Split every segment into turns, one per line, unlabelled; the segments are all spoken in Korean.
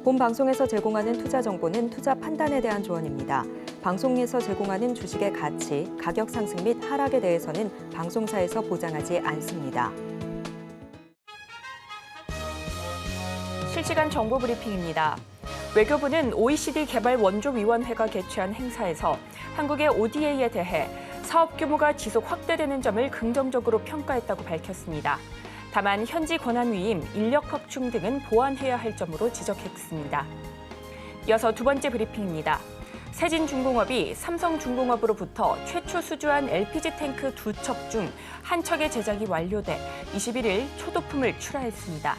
본 방송에서 제공하는 투자 정보는 투자 판단에 대한 조언입니다. 방송에서 제공하는 주식의 가치, 가격 상승 및 하락에 대해서는 방송사에서 보장하지 않습니다.
실시간 정보 브리핑입니다. 외교부는 OECD 개발원조위원회가 개최한 행사에서 한국의 ODA에 대해 사업 규모가 지속 확대되는 점을 긍정적으로 평가했다고 밝혔습니다. 다만 현지 권한 위임, 인력 확충 등은 보완해야 할 점으로 지적했습니다. 이어서 두 번째 브리핑입니다. 세진중공업이 삼성중공업으로부터 최초 수주한 LPG 탱크 2척 중 한 척의 제작이 완료돼 21일 초도품을 출하했습니다.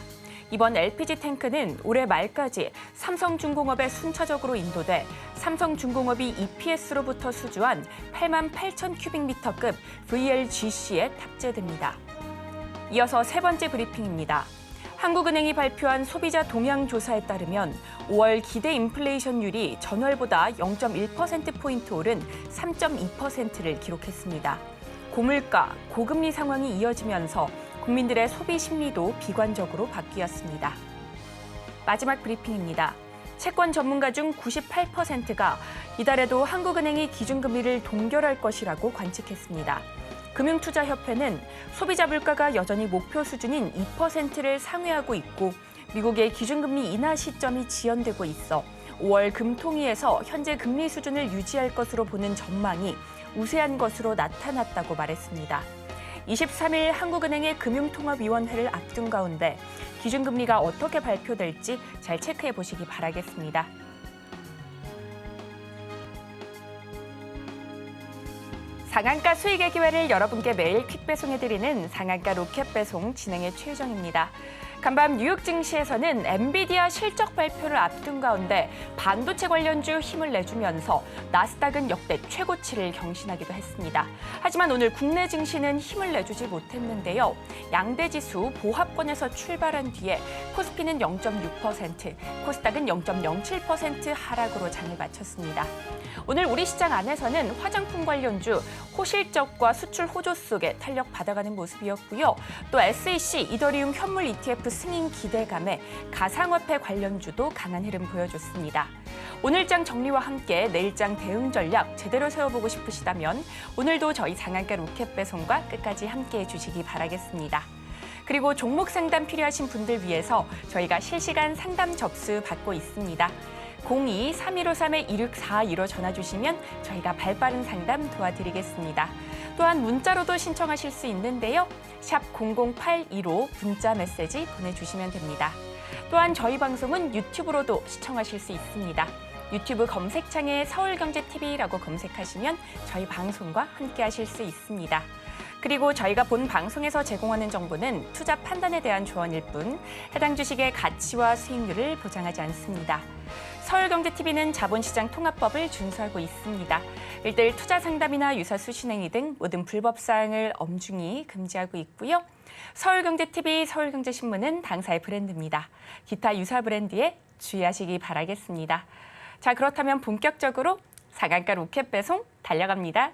이번 LPG 탱크는 올해 말까지 삼성중공업에 순차적으로 인도돼 삼성중공업이 EPS로부터 수주한 8만 8천 큐빅미터급 VLGC에 탑재됩니다. 이어서 세 번째 브리핑입니다. 한국은행이 발표한 소비자 동향 조사에 따르면 5월 기대 인플레이션율이 전월보다 0.1%포인트 오른 3.2%를 기록했습니다. 고물가, 고금리 상황이 이어지면서 국민들의 소비 심리도 비관적으로 바뀌었습니다. 마지막 브리핑입니다. 채권 전문가 중 98%가 이달에도 한국은행이 기준금리를 동결할 것이라고 관측했습니다. 금융투자협회는 소비자 물가가 여전히 목표 수준인 2%를 상회하고 있고 미국의 기준금리 인하 시점이 지연되고 있어 5월 금통위에서 현재 금리 수준을 유지할 것으로 보는 전망이 우세한 것으로 나타났다고 말했습니다. 23일 한국은행의 금융통합위원회를 앞둔 가운데 기준금리가 어떻게 발표될지 잘 체크해 보시기 바라겠습니다. 상한가 수익의 기회를 여러분께 매일 퀵 배송해드리는 상한가 로켓 배송 진행의 최유정입니다. 간밤 뉴욕 증시에서는 엔비디아 실적 발표를 앞둔 가운데 반도체 관련주 힘을 내주면서 나스닥은 역대 최고치를 경신하기도 했습니다. 하지만 오늘 국내 증시는 힘을 내주지 못했는데요. 양대 지수 보합권에서 출발한 뒤에 코스피는 0.6%, 코스닥은 0.07% 하락으로 장을 마쳤습니다. 오늘 우리 시장 안에서는 화장품 관련주 호실적과 수출 호조 속에 탄력 받아가는 모습이었고요. 또 SEC 이더리움 현물 ETF 승인 기대감에 가상화폐 관련주도 강한 흐름 보여줬습니다. 오늘장 정리와 함께 내일장 대응 전략 제대로 세워보고 싶으시다면 오늘도 저희 상한가 로켓 배송과 끝까지 함께해 주시기 바라겠습니다. 그리고 종목 상담 필요하신 분들 위해서 저희가 실시간 상담 접수 받고 있습니다. 02-3153-2642로 전화 주시면 저희가 발빠른 상담 도와드리겠습니다. 또한 문자로도 신청하실 수 있는데요. 샵 0082로 문자 메시지 보내주시면 됩니다. 또한 저희 방송은 유튜브로도 시청하실 수 있습니다. 유튜브 검색창에 서울경제TV라고 검색하시면 저희 방송과 함께하실 수 있습니다. 그리고 저희가 본 방송에서 제공하는 정보는 투자 판단에 대한 조언일 뿐 해당 주식의 가치와 수익률을 보장하지 않습니다. 서울경제TV는 자본시장 통합법을 준수하고 있습니다. 1:1 투자 상담이나 유사 수신행위 등 모든 불법 사항을 엄중히 금지하고 있고요. 서울경제TV, 서울경제신문은 당사의 브랜드입니다. 기타 유사 브랜드에 주의하시기 바라겠습니다. 자, 그렇다면 본격적으로 상한가 로켓 배송 달려갑니다.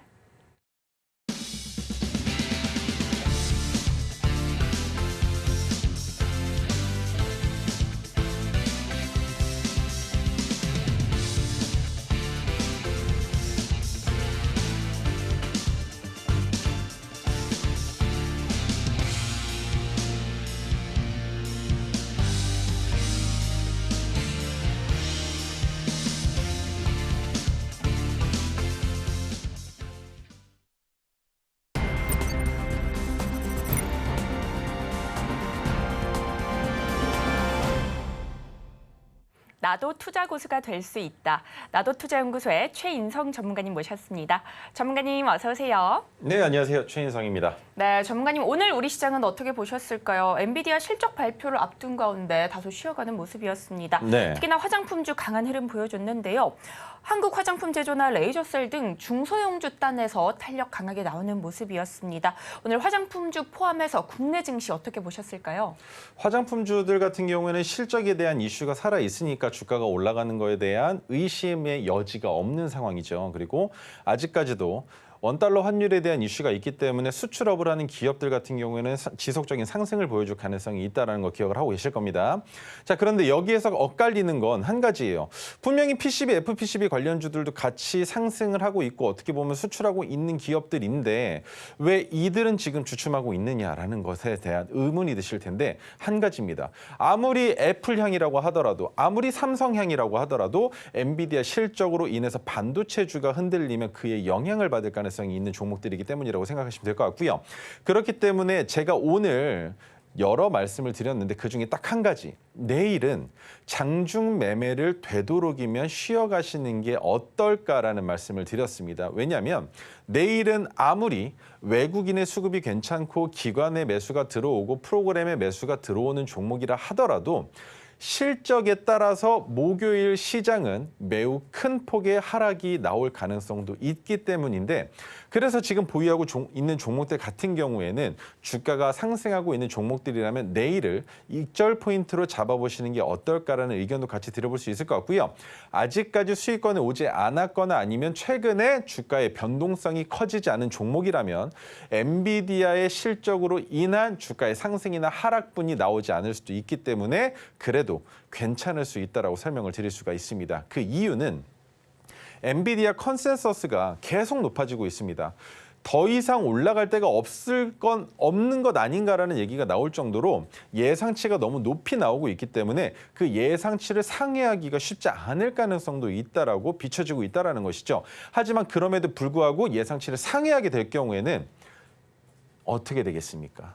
나도 투자 고수가 될 수 있다. 나도 투자연구소의 최인성 전문가님 모셨습니다. 전문가님 어서 오세요.
네, 안녕하세요. 최인성입니다.
네, 전문가님 오늘 우리 시장은 어떻게 보셨을까요? 엔비디아 실적 발표를 앞둔 가운데 다소 쉬어가는 모습이었습니다.
네.
특히나 화장품주 강한 흐름 보여줬는데요. 한국 화장품 제조나 레이저셀 등 중소형주 단에서 탄력 강하게 나오는 모습이었습니다. 오늘 화장품주 포함해서 국내 증시 어떻게 보셨을까요?
화장품주들 같은 경우에는 실적에 대한 이슈가 살아있으니까 주가가 올라가는 거에 대한 의심의 여지가 없는 상황이죠. 그리고 아직까지도 원달러 환율에 대한 이슈가 있기 때문에 수출업을 하는 기업들 같은 경우에는 지속적인 상승을 보여줄 가능성이 있다는 거 기억을 하고 계실 겁니다. 자, 그런데 여기에서 엇갈리는 건 한 가지예요. 분명히 PCB, FPCB 관련주들도 같이 상승을 하고 있고 어떻게 보면 수출하고 있는 기업들인데 왜 이들은 지금 주춤하고 있느냐라는 것에 대한 의문이 드실 텐데 한 가지입니다. 아무리 애플향이라고 하더라도 아무리 삼성향이라고 하더라도 엔비디아 실적으로 인해서 반도체주가 흔들리면 그에 영향을 받을 가능성이 있는 종목들이기 때문이라고 생각하시면 될 것 같고요. 그렇기 때문에 제가 오늘 여러 말씀을 드렸는데 그중에 딱 한 가지. 내일은 장중 매매를 되도록이면 쉬어가시는 게 어떨까라는 말씀을 드렸습니다. 왜냐하면 내일은 아무리 외국인의 수급이 괜찮고 기관의 매수가 들어오고 프로그램의 매수가 들어오는 종목이라 하더라도 실적에 따라서 목요일 시장은 매우 큰 폭의 하락이 나올 가능성도 있기 때문인데 그래서 지금 보유하고 있는 종목들 같은 경우에는 주가가 상승하고 있는 종목들이라면 내일을 익절 포인트로 잡아보시는 게 어떨까라는 의견도 같이 들어볼 수 있을 것 같고요. 아직까지 수익권에 오지 않았거나 아니면 최근에 주가의 변동성이 커지지 않은 종목이라면 엔비디아의 실적으로 인한 주가의 상승이나 하락분이 나오지 않을 수도 있기 때문에 그래도 괜찮을 수 있다라고 설명을 드릴 수가 있습니다. 그 이유는 엔비디아 컨센서스가 계속 높아지고 있습니다. 더 이상 올라갈 데가 없는 것 아닌가라는 얘기가 나올 정도로 예상치가 너무 높이 나오고 있기 때문에 그 예상치를 상회하기가 쉽지 않을 가능성도 있다라고 비춰지고 있다라는 것이죠. 하지만 그럼에도 불구하고 예상치를 상회하게 될 경우에는 어떻게 되겠습니까?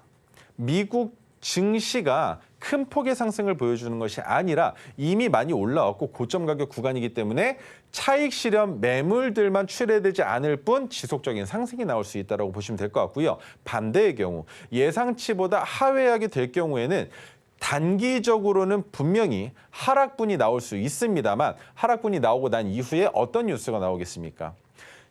미국 증시가 큰 폭의 상승을 보여주는 것이 아니라 이미 많이 올라왔고 고점 가격 구간이기 때문에 차익 실현 매물들만 출회되지 않을 뿐 지속적인 상승이 나올 수 있다고 보시면 될 것 같고요. 반대의 경우 예상치보다 하회하게 될 경우에는 단기적으로는 분명히 하락분이 나올 수 있습니다만 하락분이 나오고 난 이후에 어떤 뉴스가 나오겠습니까?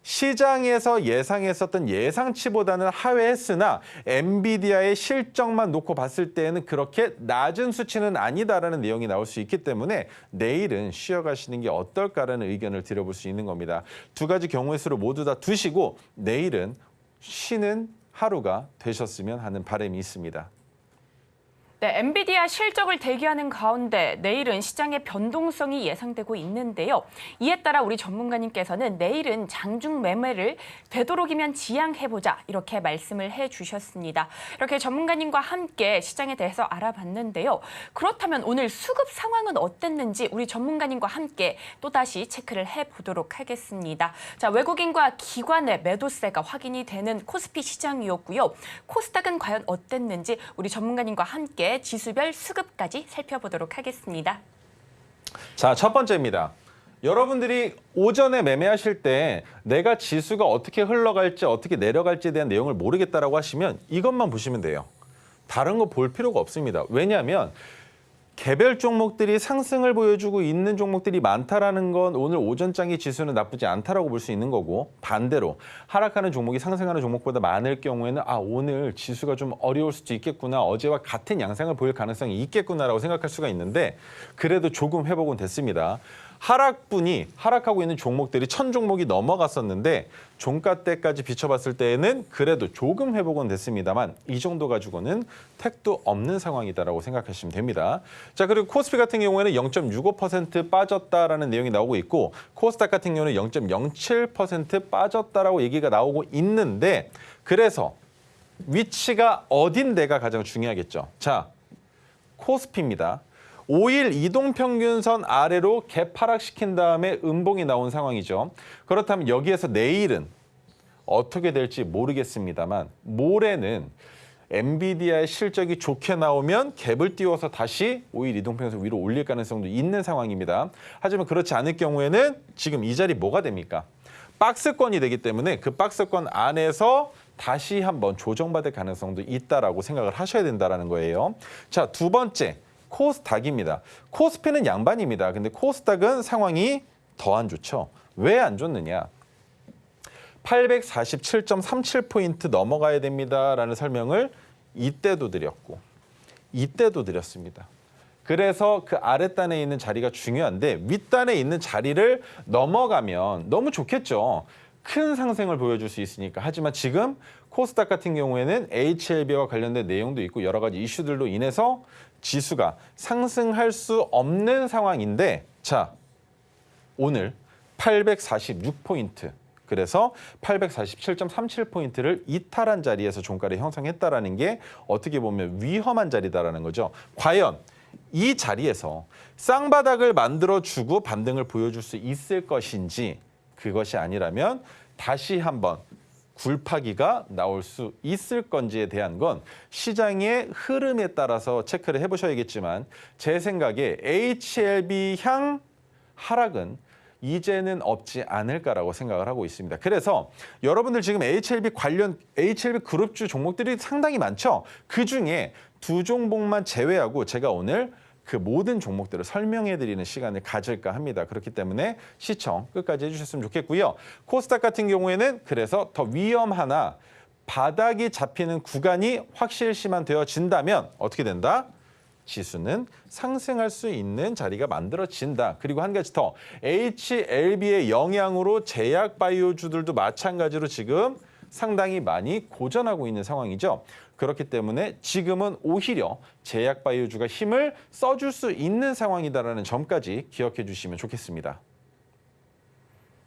시장에서 예상했었던 예상치보다는 하회했으나 엔비디아의 실적만 놓고 봤을 때에는 그렇게 낮은 수치는 아니다라는 내용이 나올 수 있기 때문에 내일은 쉬어가시는 게 어떨까라는 의견을 드려볼 수 있는 겁니다. 두 가지 경우의 수를 모두 다 두시고 내일은 쉬는 하루가 되셨으면 하는 바람이 있습니다.
네, 엔비디아 실적을 대기하는 가운데 내일은 시장의 변동성이 예상되고 있는데요. 이에 따라 우리 전문가님께서는 내일은 장중 매매를 되도록이면 지양해보자 이렇게 말씀을 해주셨습니다. 이렇게 전문가님과 함께 시장에 대해서 알아봤는데요. 그렇다면 오늘 수급 상황은 어땠는지 우리 전문가님과 함께 또다시 체크를 해보도록 하겠습니다. 자, 외국인과 기관의 매도세가 확인이 되는 코스피 시장이었고요. 코스닥은 과연 어땠는지 우리 전문가님과 함께 지수별 수급까지 살펴보도록 하겠습니다.
자, 첫 번째입니다. 여러분들이 오전에 매매하실 때 내가 지수가 어떻게 흘러갈지 어떻게 내려갈지에 대한 내용을 모르겠다라고 하시면 이것만 보시면 돼요. 다른 거 볼 필요가 없습니다. 왜냐하면 개별 종목들이 상승을 보여주고 있는 종목들이 많다라는 건 오늘 오전장의 지수는 나쁘지 않다라고 볼 수 있는 거고 반대로 하락하는 종목이 상승하는 종목보다 많을 경우에는 오늘 지수가 좀 어려울 수도 있겠구나. 어제와 같은 양상을 보일 가능성이 있겠구나라고 생각할 수가 있는데 그래도 조금 회복은 됐습니다. 하락하고 있는 종목들이 1000종목이 넘어갔었는데 종가 때까지 비춰봤을 때에는 그래도 조금 회복은 됐습니다만 이 정도 가지고는 택도 없는 상황이다라고 생각하시면 됩니다. 자, 그리고 코스피 같은 경우에는 0.65% 빠졌다라는 내용이 나오고 있고 코스닥 같은 경우는 0.07% 빠졌다라고 얘기가 나오고 있는데 그래서 위치가 어딘데가 가장 중요하겠죠. 자, 코스피입니다. 5일 이동평균선 아래로 갭 하락시킨 다음에 음봉이 나온 상황이죠. 그렇다면 여기에서 내일은 어떻게 될지 모르겠습니다만 모레는 엔비디아의 실적이 좋게 나오면 갭을 띄워서 다시 5일 이동평균선 위로 올릴 가능성도 있는 상황입니다. 하지만 그렇지 않을 경우에는 지금 이 자리 뭐가 됩니까? 박스권이 되기 때문에 그 박스권 안에서 다시 한번 조정받을 가능성도 있다라고 생각을 하셔야 된다는 거예요. 자, 두 번째. 코스닥입니다. 코스피는 양반입니다. 근데 코스닥은 상황이 더 안 좋죠. 왜 안 좋느냐? 847.37포인트 넘어가야 됩니다라는 설명을 이때도 드렸고 이때도 드렸습니다. 그래서 그 아랫단에 있는 자리가 중요한데 윗단에 있는 자리를 넘어가면 너무 좋겠죠. 큰 상승을 보여줄 수 있으니까. 하지만 지금 코스닥 같은 경우에는 HLB와 관련된 내용도 있고 여러 가지 이슈들로 인해서 지수가 상승할 수 없는 상황인데, 자, 오늘 846포인트. 그래서 847.37포인트를 이탈한 자리에서 종가를 형성했다라는 게 어떻게 보면 위험한 자리다라는 거죠. 과연 이 자리에서 쌍바닥을 만들어주고 반등을 보여줄 수 있을 것인지, 그것이 아니라면 다시 한번 굴파기가 나올 수 있을 건지에 대한 건 시장의 흐름에 따라서 체크를 해보셔야겠지만, 제 생각에 HLB 향 하락은 이제는 없지 않을까라고 생각을 하고 있습니다. 그래서 여러분들 지금 HLB 그룹주 종목들이 상당히 많죠. 그중에 두 종목만 제외하고 제가 오늘 그 모든 종목들을 설명해드리는 시간을 가질까 합니다. 그렇기 때문에 시청 끝까지 해주셨으면 좋겠고요. 코스닥 같은 경우에는 그래서 더 위험하나 바닥이 잡히는 구간이 확실시만 되어진다면 어떻게 된다? 지수는 상승할 수 있는 자리가 만들어진다. 그리고 한 가지 더, HLB의 영향으로 제약 바이오주들도 마찬가지로 지금 상당히 많이 고전하고 있는 상황이죠. 그렇기 때문에 지금은 오히려 제약 바이오주가 힘을 써줄 수 있는 상황이다라는 점까지 기억해 주시면 좋겠습니다.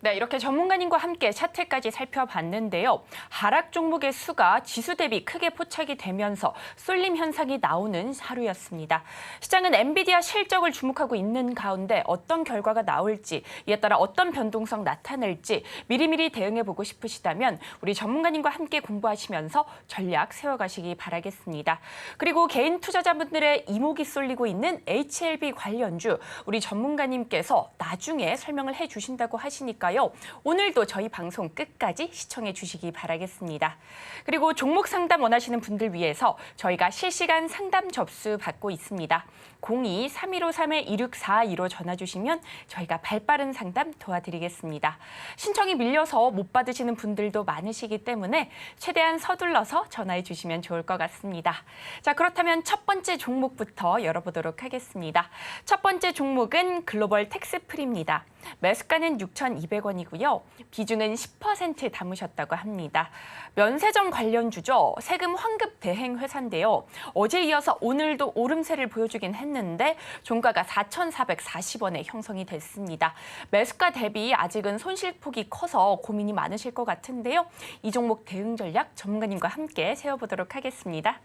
네, 이렇게 전문가님과 함께 차트까지 살펴봤는데요. 하락 종목의 수가 지수 대비 크게 포착이 되면서 쏠림 현상이 나오는 하루였습니다. 시장은 엔비디아 실적을 주목하고 있는 가운데 어떤 결과가 나올지, 이에 따라 어떤 변동성 나타날지 미리미리 대응해보고 싶으시다면 우리 전문가님과 함께 공부하시면서 전략 세워가시기 바라겠습니다. 그리고 개인 투자자분들의 이목이 쏠리고 있는 HLB 관련주, 우리 전문가님께서 나중에 설명을 해주신다고 하시니까 오늘도 저희 방송 끝까지 시청해 주시기 바라겠습니다. 그리고 종목 상담 원하시는 분들 위해서 저희가 실시간 상담 접수 받고 있습니다. 02-3153-2642로 전화 주시면 저희가 발빠른 상담 도와드리겠습니다. 신청이 밀려서 못 받으시는 분들도 많으시기 때문에 최대한 서둘러서 전화해 주시면 좋을 것 같습니다. 자, 그렇다면 첫 번째 종목부터 열어보도록 하겠습니다. 첫 번째 종목은 글로벌 텍스프리입니다. 매수가는 6,200원이고요. 비중은 10% 담으셨다고 합니다. 면세점 관련주죠. 세금 환급 대행 회사인데요. 어제 이어서 오늘도 오름세를 보여주긴 했는데 종가가 4,440원에 형성이 됐습니다. 매수가 대비 아직은 손실폭이 커서 고민이 많으실 것 같은데요. 이 종목 대응 전략 전문가님과 함께 세워보도록 하겠습니다.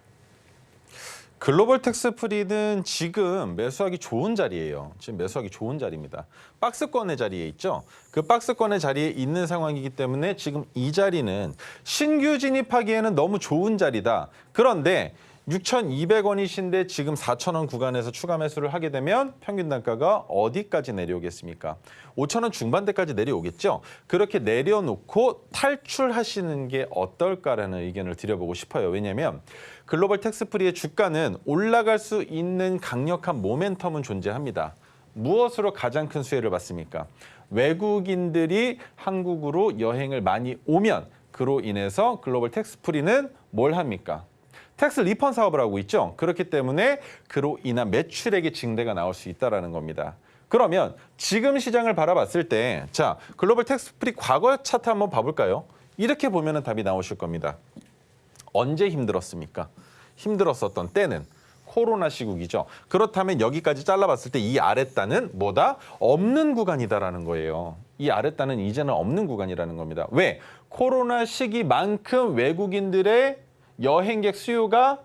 글로벌 텍스프리는 지금 매수하기 좋은 자리예요. 지금 매수하기 좋은 자리입니다. 박스권의 자리에 있죠. 그 박스권의 자리에 있는 상황이기 때문에 지금 이 자리는 신규 진입하기에는 너무 좋은 자리다. 그런데 6,200원이신데 지금 4,000원 구간에서 추가 매수를 하게 되면 평균 단가가 어디까지 내려오겠습니까? 5,000원 중반대까지 내려오겠죠. 그렇게 내려놓고 탈출하시는 게 어떨까라는 의견을 드려보고 싶어요. 왜냐하면 글로벌 텍스프리의 주가는 올라갈 수 있는 강력한 모멘텀은 존재합니다. 무엇으로 가장 큰 수혜를 받습니까? 외국인들이 한국으로 여행을 많이 오면 그로 인해서 글로벌 텍스프리는 뭘 합니까? 텍스 리펀 사업을 하고 있죠. 그렇기 때문에 그로 인한 매출액의 증대가 나올 수 있다는 겁니다. 그러면 지금 시장을 바라봤을 때, 자, 글로벌 텍스프리 과거 차트 한번 봐볼까요? 이렇게 보면 답이 나오실 겁니다. 언제 힘들었습니까? 힘들었었던 때는 코로나 시국이죠. 그렇다면 여기까지 잘라봤을 때 이 아랫단은 뭐다? 없는 구간이다라는 거예요. 이 아랫단은 이제는 없는 구간이라는 겁니다. 왜? 코로나 시기만큼 외국인들의 여행객 수요가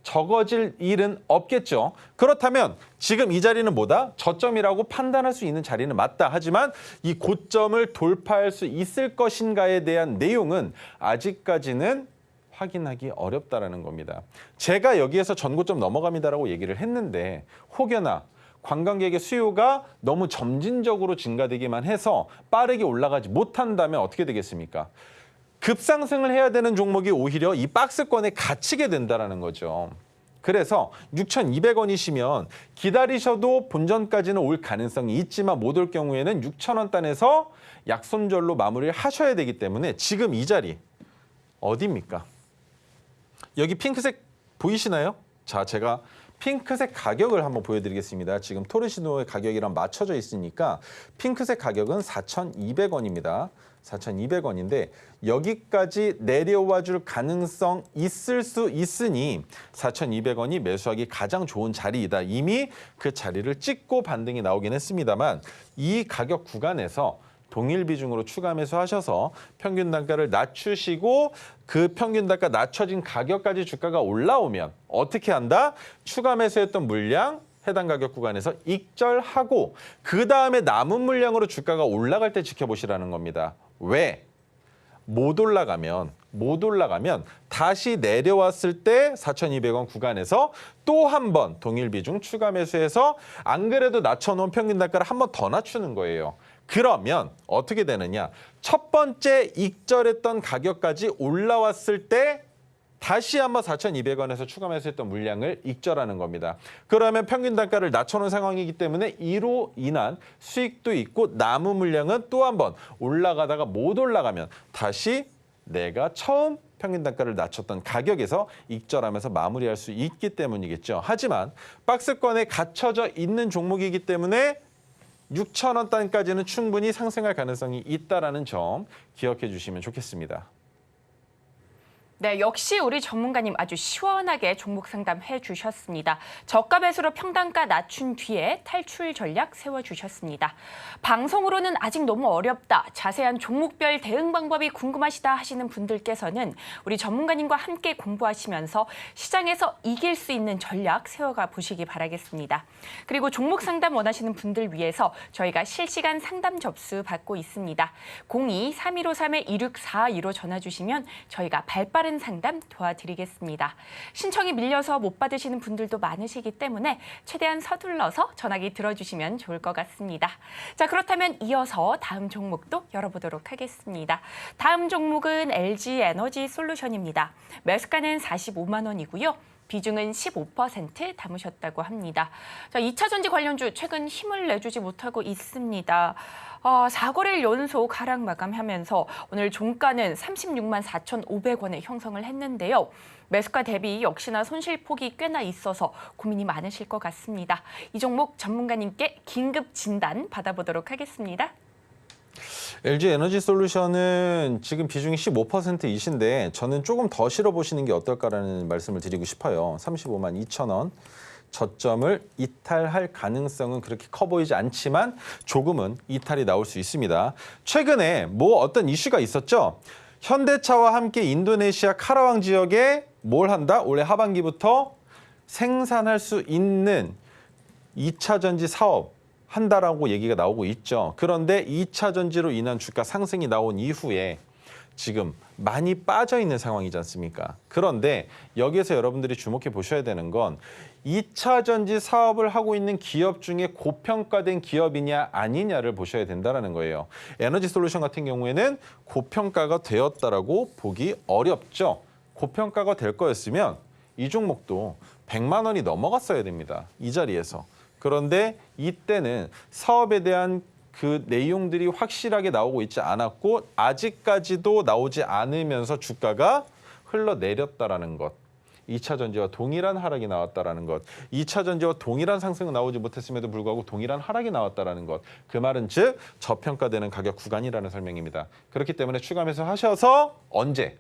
적어질 일은 없겠죠. 그렇다면 지금 이 자리는 뭐다? 저점이라고 판단할 수 있는 자리는 맞다. 하지만 이 고점을 돌파할 수 있을 것인가에 대한 내용은 아직까지는 확인하기 어렵다라는 겁니다. 제가 여기에서 전고점 넘어갑니다라고 얘기를 했는데 혹여나 관광객의 수요가 너무 점진적으로 증가되기만 해서 빠르게 올라가지 못한다면 어떻게 되겠습니까? 급상승을 해야 되는 종목이 오히려 이 박스권에 갇히게 된다는 거죠. 그래서 6,200원이시면 기다리셔도 본전까지는 올 가능성이 있지만 못 올 경우에는 6,000원 단에서 약손절로 마무리를 하셔야 되기 때문에 지금 이 자리 어디입니까? 여기 핑크색 보이시나요? 자, 제가 핑크색 가격을 한번 보여드리겠습니다. 지금 토르시노의 가격이랑 맞춰져 있으니까 핑크색 가격은 4,200원입니다. 4,200원인데 여기까지 내려와 줄 가능성 있을 수 있으니 4,200원이 매수하기 가장 좋은 자리이다. 이미 그 자리를 찍고 반등이 나오긴 했습니다만 이 가격 구간에서 동일 비중으로 추가 매수하셔서 평균 단가를 낮추시고 그 평균 단가 낮춰진 가격까지 주가가 올라오면 어떻게 한다? 추가 매수했던 물량 해당 가격 구간에서 익절하고 그 다음에 남은 물량으로 주가가 올라갈 때 지켜보시라는 겁니다. 왜? 못 올라가면 다시 내려왔을 때 4,200원 구간에서 또 한 번 동일 비중 추가 매수해서 안 그래도 낮춰놓은 평균 단가를 한 번 더 낮추는 거예요. 그러면 어떻게 되느냐? 첫 번째 익절했던 가격까지 올라왔을 때 다시 한번 4,200원에서 추가 매수했던 물량을 익절하는 겁니다. 그러면 평균 단가를 낮춰놓은 상황이기 때문에 이로 인한 수익도 있고 남은 물량은 또 한 번 올라가다가 못 올라가면 다시 내가 처음 평균 단가를 낮췄던 가격에서 익절하면서 마무리할 수 있기 때문이겠죠. 하지만 박스권에 갇혀져 있는 종목이기 때문에 6,000원 단까지는 충분히 상승할 가능성이 있다는 점 기억해 주시면 좋겠습니다.
네, 역시 우리 전문가님 아주 시원하게 종목 상담해 주셨습니다. 저가 매수로 평단가 낮춘 뒤에 탈출 전략 세워주셨습니다. 방송으로는 아직 너무 어렵다, 자세한 종목별 대응 방법이 궁금하시다 하시는 분들께서는 우리 전문가님과 함께 공부하시면서 시장에서 이길 수 있는 전략 세워가 보시기 바라겠습니다. 그리고 종목 상담 원하시는 분들 위해서 저희가 실시간 상담 접수 받고 있습니다. 02-3153-2642로 전화 주시면 저희가 발빠른 상담 도와드리겠습니다. 신청이 밀려서 못 받으시는 분들도 많으시기 때문에 최대한 서둘러서 전화기 들어주시면 좋을 것 같습니다. 자, 그렇다면 이어서 다음 종목도 열어보도록 하겠습니다. 다음 종목은 LG 에너지 솔루션입니다. 매수가는 45만 원이고요. 비중은 15% 담으셨다고 합니다. 자, 2차 전지 관련주 최근 힘을 내주지 못하고 있습니다. 4거래일 연속 하락 마감하면서 오늘 종가는 36만 4,500원에 형성을 했는데요. 매수가 대비 역시나 손실폭이 꽤나 있어서 고민이 많으실 것 같습니다. 이 종목 전문가님께 긴급 진단 받아보도록 하겠습니다.
LG 에너지 솔루션은 지금 비중이 15%이신데 저는 조금 더 실어보시는 게 어떨까라는 말씀을 드리고 싶어요. 35만 2천 원. 저점을 이탈할 가능성은 그렇게 커 보이지 않지만 조금은 이탈이 나올 수 있습니다. 최근에 어떤 이슈가 있었죠? 현대차와 함께 인도네시아 카라왕 지역에 뭘 한다? 올해 하반기부터 생산할 수 있는 2차 전지 사업 한다라고 얘기가 나오고 있죠. 그런데 2차 전지로 인한 주가 상승이 나온 이후에 지금 많이 빠져 있는 상황이지 않습니까? 그런데 여기에서 여러분들이 주목해 보셔야 되는 건 2차 전지 사업을 하고 있는 기업 중에 고평가된 기업이냐 아니냐를 보셔야 된다는 거예요. 에너지 솔루션 같은 경우에는 고평가가 되었다라고 보기 어렵죠. 고평가가 될 거였으면 이 종목도 100만 원이 넘어갔어야 됩니다. 이 자리에서. 그런데 이때는 사업에 대한 그 내용들이 확실하게 나오고 있지 않았고 아직까지도 나오지 않으면서 주가가 흘러내렸다라는 것. 2차 전지와 동일한 하락이 나왔다라는 것. 2차 전지와 동일한 상승은 나오지 못했음에도 불구하고 동일한 하락이 나왔다라는 것. 그 말은 즉 저평가되는 가격 구간이라는 설명입니다. 그렇기 때문에 추가 매수하셔서 언제?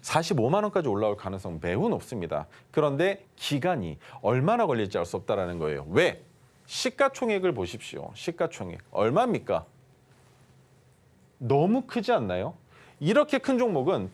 45만 원까지 올라올 가능성 매우 높습니다. 그런데 기간이 얼마나 걸릴지 알 수 없다는 거예요. 왜? 시가총액을 보십시오. 시가총액. 얼마입니까? 너무 크지 않나요? 이렇게 큰 종목은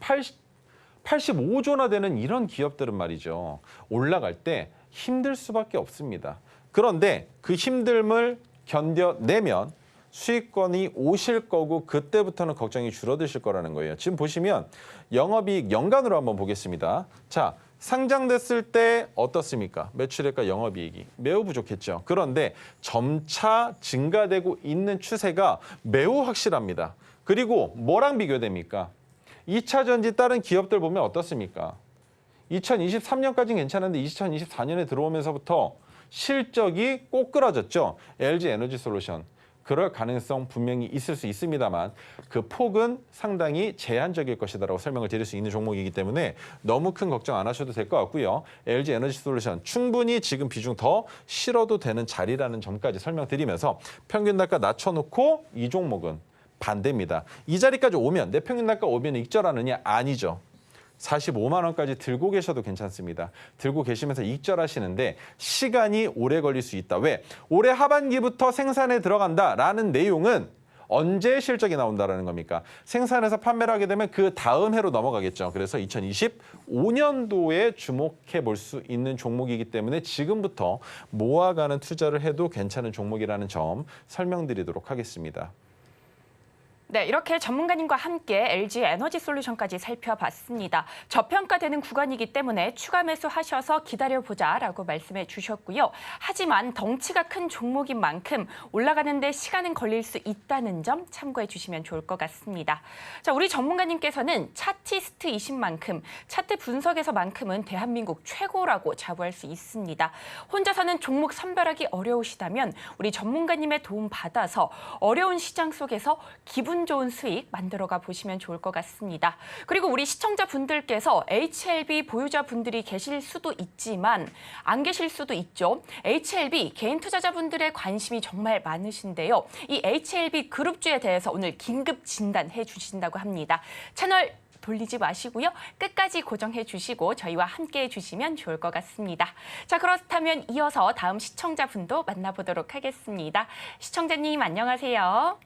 85조나 되는 이런 기업들은 말이죠. 올라갈 때 힘들 수밖에 없습니다. 그런데 그 힘듦을 견뎌내면 수익권이 오실 거고 그때부터는 걱정이 줄어드실 거라는 거예요. 지금 보시면 영업이익 연간으로 한번 보겠습니다. 자, 상장됐을 때 어떻습니까? 매출액과 영업이익이 매우 부족했죠. 그런데 점차 증가되고 있는 추세가 매우 확실합니다. 그리고 뭐랑 비교됩니까? 2차 전지 다른 기업들 보면 어떻습니까? 2023년까지는 괜찮은데 2024년에 들어오면서부터 실적이 꼬꾸라졌죠. LG 에너지 솔루션. 그럴 가능성 분명히 있을 수 있습니다만 그 폭은 상당히 제한적일 것이다라고 설명을 드릴 수 있는 종목이기 때문에 너무 큰 걱정 안 하셔도 될 것 같고요. LG 에너지 솔루션 충분히 지금 비중 더 실어도 되는 자리라는 점까지 설명드리면서 평균 단가 낮춰놓고 이 종목은 반대입니다. 이 자리까지 오면 내 평균 단가 오면 익절하느냐? 아니죠. 45만 원까지 들고 계셔도 괜찮습니다. 들고 계시면서 익절하시는데 시간이 오래 걸릴 수 있다. 왜? 올해 하반기부터 생산에 들어간다라는 내용은 언제 실적이 나온다라는 겁니까? 생산해서 판매를 하게 되면 그 다음 해로 넘어가겠죠. 그래서 2025년도에 주목해 볼 수 있는 종목이기 때문에 지금부터 모아가는 투자를 해도 괜찮은 종목이라는 점 설명드리도록 하겠습니다.
네, 이렇게 전문가님과 함께 LG 에너지 솔루션까지 살펴봤습니다. 저평가되는 구간이기 때문에 추가 매수하셔서 기다려보자라고 말씀해 주셨고요. 하지만 덩치가 큰 종목인 만큼 올라가는 데 시간은 걸릴 수 있다는 점 참고해 주시면 좋을 것 같습니다. 자, 우리 전문가님께서는 차티스트 이신 만큼 차트 분석에서만큼은 대한민국 최고라고 자부할 수 있습니다. 혼자서는 종목 선별하기 어려우시다면 우리 전문가님의 도움 받아서 어려운 시장 속에서 기분 좋은 수익 만들어가 보시면 좋을 것 같습니다. 그리고 우리 시청자분들께서 HLB 보유자분들이 계실 수도 있지만 안 계실 수도 있죠. HLB 개인 투자자분들의 관심이 정말 많으신데요. 이 HLB 그룹주에 대해서 오늘 긴급 진단해 주신다고 합니다. 채널 돌리지 마시고요. 끝까지 고정해 주시고 저희와 함께 해주시면 좋을 것 같습니다. 자, 그렇다면 이어서 다음 시청자분도 만나보도록 하겠습니다. 시청자님 안녕하세요.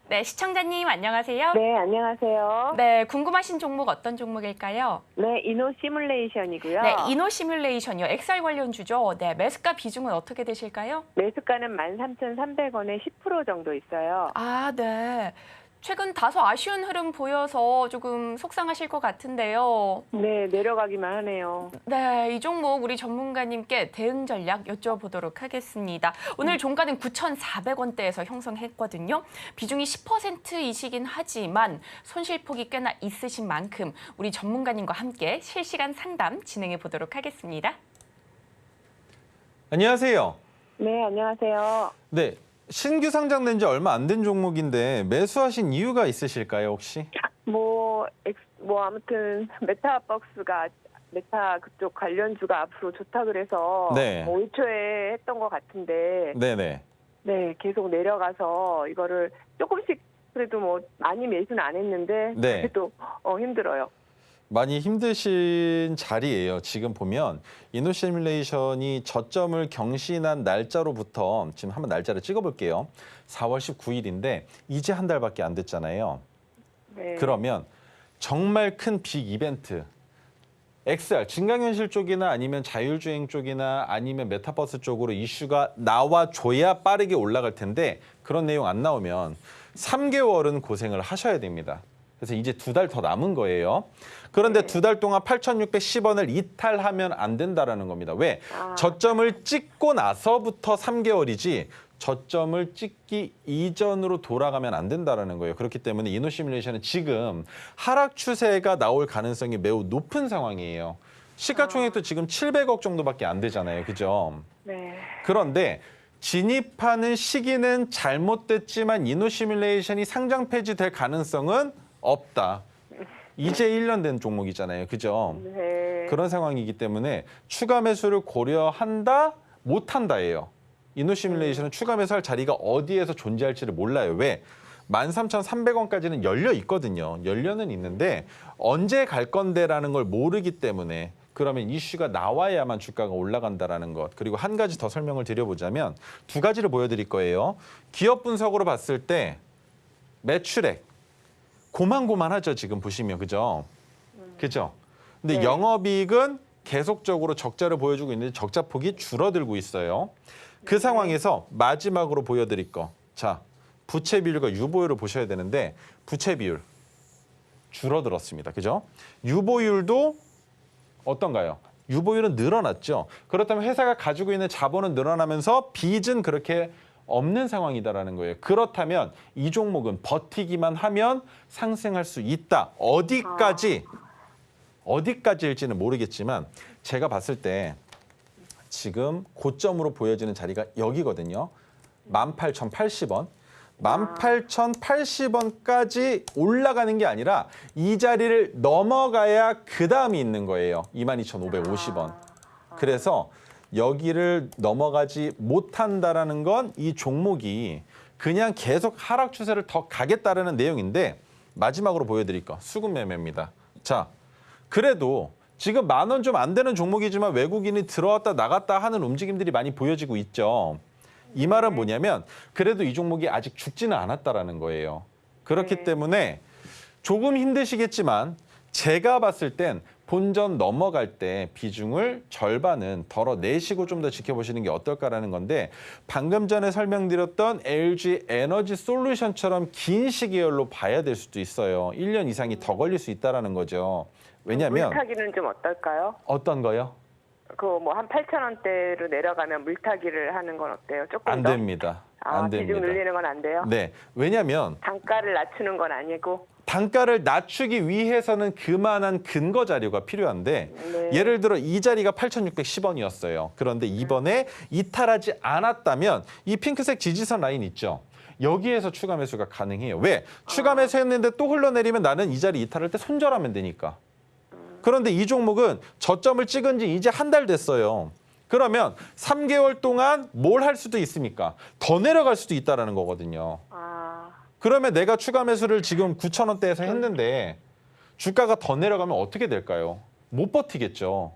네, 시청자님 안녕하세요.
네, 안녕하세요.
네, 궁금하신 종목 어떤 종목일까요?
네, 이노 시뮬레이션이고요.
네, 이노 시뮬레이션이요. XR 관련주죠. 네, 매수가 비중은 어떻게 되실까요?
매수가는 13,300원에 10% 정도 있어요.
아, 네. 최근 다소 아쉬운 흐름 보여서 조금 속상하실 것 같은데요.
네, 내려가기만 하네요.
네, 이 종목 우리 전문가님께 대응 전략 여쭤보도록 하겠습니다. 오늘 종가는 9,400원대에서 형성했거든요. 비중이 10%이시긴 하지만 손실폭이 꽤나 있으신 만큼 우리 전문가님과 함께 실시간 상담 진행해 보도록 하겠습니다.
안녕하세요.
네, 안녕하세요.
네, 신규 상장된 지 얼마 안 된 종목인데 매수하신 이유가 있으실까요, 혹시?
아무튼 메타 그쪽 관련주가 앞으로 좋다 그래서
네.
올 초에 했던 것 같은데
네네.
네, 계속 내려가서 이거를 조금씩 그래도 많이 매수는 안 했는데
네.
그래도 힘들어요.
많이 힘드신 자리예요. 지금 보면 이노 시뮬레이션이 저점을 경신한 날짜로부터 지금 한번 날짜를 찍어볼게요. 4월 19일인데 이제 한 달밖에 안 됐잖아요.
네.
그러면 정말 큰 빅 이벤트, XR, 증강현실 쪽이나 아니면 자율주행 쪽이나 아니면 메타버스 쪽으로 이슈가 나와줘야 빠르게 올라갈 텐데 그런 내용 안 나오면 3개월은 고생을 하셔야 됩니다. 그래서 이제 2달 더 남은 거예요. 그런데 2달 동안 8,610원을 이탈하면 안 된다라는 겁니다. 왜? 저점을 찍고 나서부터 3개월이지 저점을 찍기 이전으로 돌아가면 안 된다라는 거예요. 그렇기 때문에 이노 시뮬레이션은 지금 하락 추세가 나올 가능성이 매우 높은 상황이에요. 시가총액도 지금 700억 정도밖에 안 되잖아요. 그죠?
네.
그런데 진입하는 시기는 잘못됐지만 이노 시뮬레이션이 상장 폐지될 가능성은 없다. 이제 1년 된 종목이잖아요. 그죠?
네.
그런 상황이기 때문에 추가 매수를 고려한다, 못한다예요. 이노 시뮬레이션은 추가 매수할 자리가 어디에서 존재할지를 몰라요. 왜? 13,300원까지는 열려 있거든요. 열려는 있는데 언제 갈 건데라는 걸 모르기 때문에 그러면 이슈가 나와야만 주가가 올라간다라는 것. 그리고 한 가지 더 설명을 드려보자면 2가지를 보여드릴 거예요. 기업 분석으로 봤을 때 매출액. 고만고만하죠, 지금 보시면. 그죠? 그죠? 근데
네.
영업이익은 계속적으로 적자를 보여주고 있는데 적자 폭이 줄어들고 있어요. 그 상황에서 마지막으로 보여드릴 거. 자, 부채 비율과 유보율을 보셔야 되는데 부채 비율 줄어들었습니다. 그죠? 유보율도 어떤가요? 유보율은 늘어났죠. 그렇다면 회사가 가지고 있는 자본은 늘어나면서 빚은 그렇게 없는 상황이다라는 거예요. 그렇다면 이 종목은 버티기만 하면 상승할 수 있다. 어디까지일지는 모르겠지만 제가 봤을 때 지금 고점으로 보여지는 자리가 여기거든요. 18,080원. 18,080원까지 올라가는 게 아니라 이 자리를 넘어가야 그 다음이 있는 거예요. 22,550원. 그래서 여기를 넘어가지 못한다라는 건 이 종목이 그냥 계속 하락 추세를 더 가겠다라는 내용인데 마지막으로 보여드릴 거 수급 매매입니다. 자, 그래도 지금 10,000원 좀 안 되는 종목이지만 외국인이 들어왔다 나갔다 하는 움직임들이 많이 보여지고 있죠. 이 말은 뭐냐면 그래도 이 종목이 아직 죽지는 않았다라는 거예요. 그렇기 때문에 조금 힘드시겠지만 제가 봤을 땐 본전 넘어갈 때 비중을 절반은 덜어내시고 좀 더 지켜보시는 게 어떨까라는 건데 방금 전에 설명드렸던 LG 에너지 솔루션처럼 긴 시계열로 봐야 될 수도 있어요. 1년 이상이 더 걸릴 수 있다는 거죠. 왜냐하면
물타기는 좀 어떨까요?
어떤 거요?
그 뭐 한 8,000원대로 내려가면 물타기를 하는 건 어때요? 조금
안
더?
됩니다. 안 됩니다.
비중 늘리는 건 안 돼요?
네, 왜냐하면
단가를 낮추는 건 아니고.
단가를 낮추기 위해서는 그만한 근거 자료가 필요한데
네.
예를 들어 이 자리가 8,610원이었어요. 그런데 이번에 이탈하지 않았다면 이 핑크색 지지선 라인 있죠. 여기에서 추가 매수가 가능해요. 왜? 추가 매수했는데 또 흘러내리면 나는 이 자리 이탈할 때 손절하면 되니까. 그런데 이 종목은 저점을 찍은 지 이제 한 달 됐어요. 그러면 3개월 동안 뭘 할 수도 있습니까? 더 내려갈 수도 있다는 거거든요. 그러면 내가 추가 매수를 지금 9,000원대에서 했는데 주가가 더 내려가면 어떻게 될까요? 못 버티겠죠.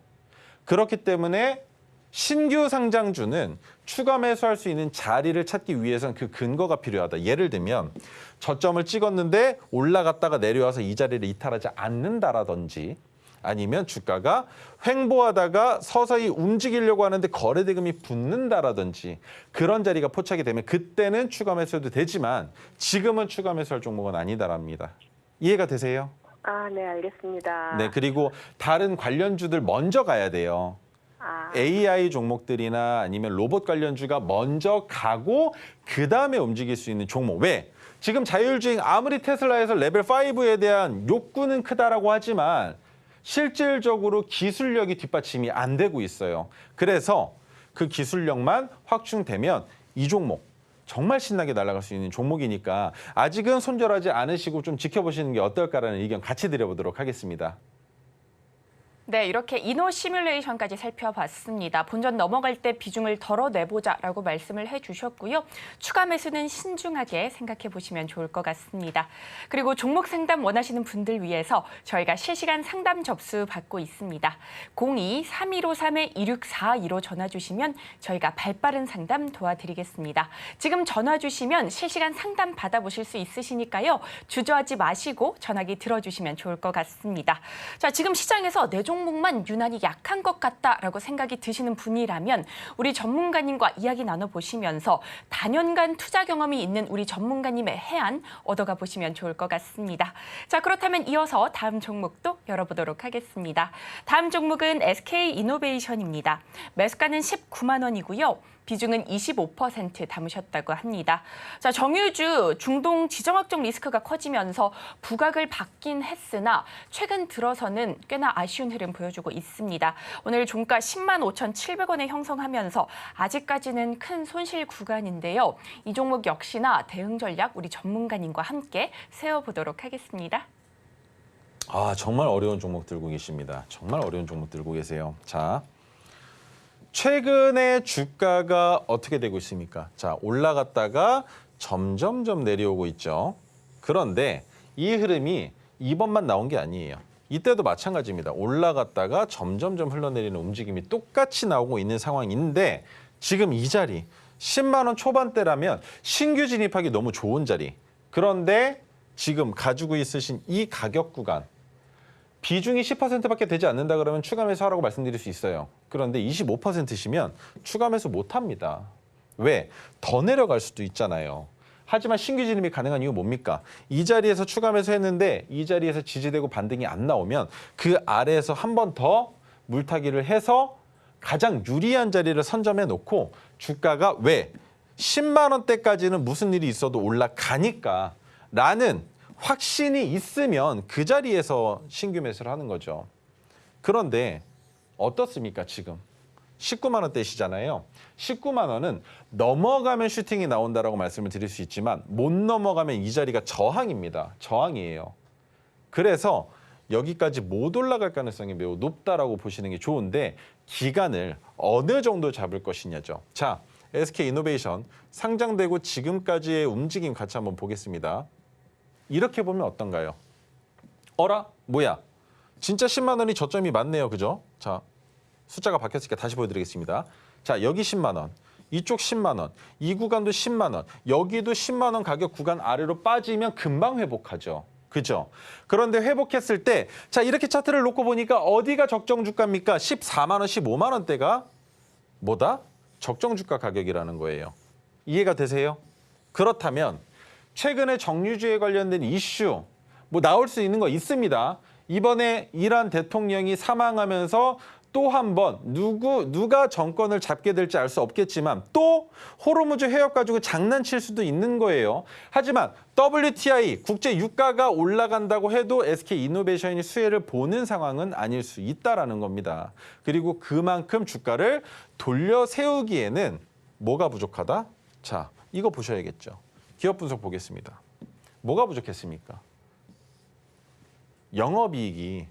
그렇기 때문에 신규 상장주는 추가 매수할 수 있는 자리를 찾기 위해서는 그 근거가 필요하다. 예를 들면 저점을 찍었는데 올라갔다가 내려와서 이 자리를 이탈하지 않는다라든지 아니면 주가가 횡보하다가 서서히 움직이려고 하는데 거래대금이 붙는다라든지 그런 자리가 포착이 되면 그때는 추가 매수해도 되지만 지금은 추가 매수할 종목은 아니다랍니다. 이해가 되세요?
네, 알겠습니다.
네, 그리고 다른 관련주들 먼저 가야 돼요. AI 종목들이나 아니면 로봇 관련주가 먼저 가고 그다음에 움직일 수 있는 종목. 왜? 지금 자율주행 아무리 테슬라에서 레벨 5에 대한 욕구는 크다라고 하지만 실질적으로 기술력이 뒷받침이 안 되고 있어요. 그래서 그 기술력만 확충되면 이 종목 정말 신나게 날아갈 수 있는 종목이니까 아직은 손절하지 않으시고 좀 지켜보시는 게 어떨까라는 의견 같이 드려보도록 하겠습니다.
네, 이렇게 이노 시뮬레이션까지 살펴봤습니다. 본전 넘어갈 때 비중을 덜어내보자라고 말씀을 해주셨고요. 추가 매수는 신중하게 생각해 보시면 좋을 것 같습니다. 그리고 종목 상담 원하시는 분들 위해서 저희가 실시간 상담 접수 받고 있습니다. 02-3153-2642로 전화 주시면 저희가 발빠른 상담 도와드리겠습니다. 지금 전화 주시면 실시간 상담 받아보실 수 있으시니까요. 주저하지 마시고 전화기 들어주시면 좋을 것 같습니다. 자, 지금 시장에서 내 종목만 유난히 약한 것 같다라고 생각이 드시는 분이라면 우리 전문가님과 이야기 나눠보시면서 다년간 투자 경험이 있는 우리 전문가님의 해안 얻어가 보시면 좋을 것 같습니다. 자, 그렇다면 이어서 다음 종목도 열어보도록 하겠습니다. 다음 종목은 SK이노베이션입니다. 매수가는 19만 원이고요. 비중은 25% 담으셨다고 합니다. 자, 정유주 중동 지정학적 리스크가 커지면서 부각을 받긴 했으나 최근 들어서는 꽤나 아쉬운 흐름 보여주고 있습니다. 오늘 종가 10만 5,700원에 형성하면서 아직까지는 큰 손실 구간인데요. 이 종목 역시나 대응 전략 우리 전문가님과 함께 세워보도록 하겠습니다.
정말 어려운 종목 들고 계십니다. 정말 어려운 종목 들고 계세요. 자. 최근에 주가가 어떻게 되고 있습니까? 자, 올라갔다가 점점점 내려오고 있죠. 그런데 이 흐름이 이번만 나온 게 아니에요. 이때도 마찬가지입니다. 올라갔다가 점점점 흘러내리는 움직임이 똑같이 나오고 있는 상황인데 지금 이 자리 10만 원 초반대라면 신규 진입하기 너무 좋은 자리. 그런데 지금 가지고 있으신 이 가격 구간 비중이 10%밖에 되지 않는다 그러면 추가 매수하라고 말씀드릴 수 있어요. 그런데 25%시면 추가 매수 못합니다. 왜? 더 내려갈 수도 있잖아요. 하지만 신규 진입이 가능한 이유 뭡니까? 이 자리에서 추가 매수했는데 이 자리에서 지지되고 반등이 안 나오면 그 아래에서 한 번 더 물타기를 해서 가장 유리한 자리를 선점해 놓고 주가가 왜? 10만 원대까지는 무슨 일이 있어도 올라가니까 라는 확신이 있으면 그 자리에서 신규 매수를 하는 거죠. 그런데 어떻습니까 지금? 19만 원대시잖아요. 19만 원은 넘어가면 슈팅이 나온다라고 말씀을 드릴 수 있지만 못 넘어가면 이 자리가 저항입니다. 저항이에요. 그래서 여기까지 못 올라갈 가능성이 매우 높다라고 보시는 게 좋은데 기간을 어느 정도 잡을 것이냐죠. 자, SK이노베이션 상장되고 지금까지의 움직임 같이 한번 보겠습니다. 이렇게 보면 어떤가요? 어라? 뭐야? 진짜 10만 원이 저점이 맞네요. 그죠? 자, 숫자가 바뀌었으니까 다시 보여드리겠습니다. 자, 여기 10만 원, 이쪽 10만 원, 이 구간도 10만 원, 여기도 10만 원 가격 구간 아래로 빠지면 금방 회복하죠. 그죠? 그런데 회복했을 때, 자, 이렇게 차트를 놓고 보니까 어디가 적정 주가입니까? 14만 원, 15만 원대가 뭐다? 적정 주가 가격이라는 거예요. 이해가 되세요? 그렇다면 최근에 정유주에 관련된 이슈 뭐 나올 수 있는 거 있습니다. 이번에 이란 대통령이 사망하면서 또 한 번 누가 정권을 잡게 될지 알 수 없겠지만 또 호르무즈 해협 가지고 장난칠 수도 있는 거예요. 하지만 WTI 국제 유가가 올라간다고 해도 SK이노베이션이 수혜를 보는 상황은 아닐 수 있다라는 겁니다. 그리고 그만큼 주가를 돌려 세우기에는 뭐가 부족하다? 자, 이거 보셔야겠죠. 기업 분석 보겠습니다. 뭐가 부족했습니까? 영업이익이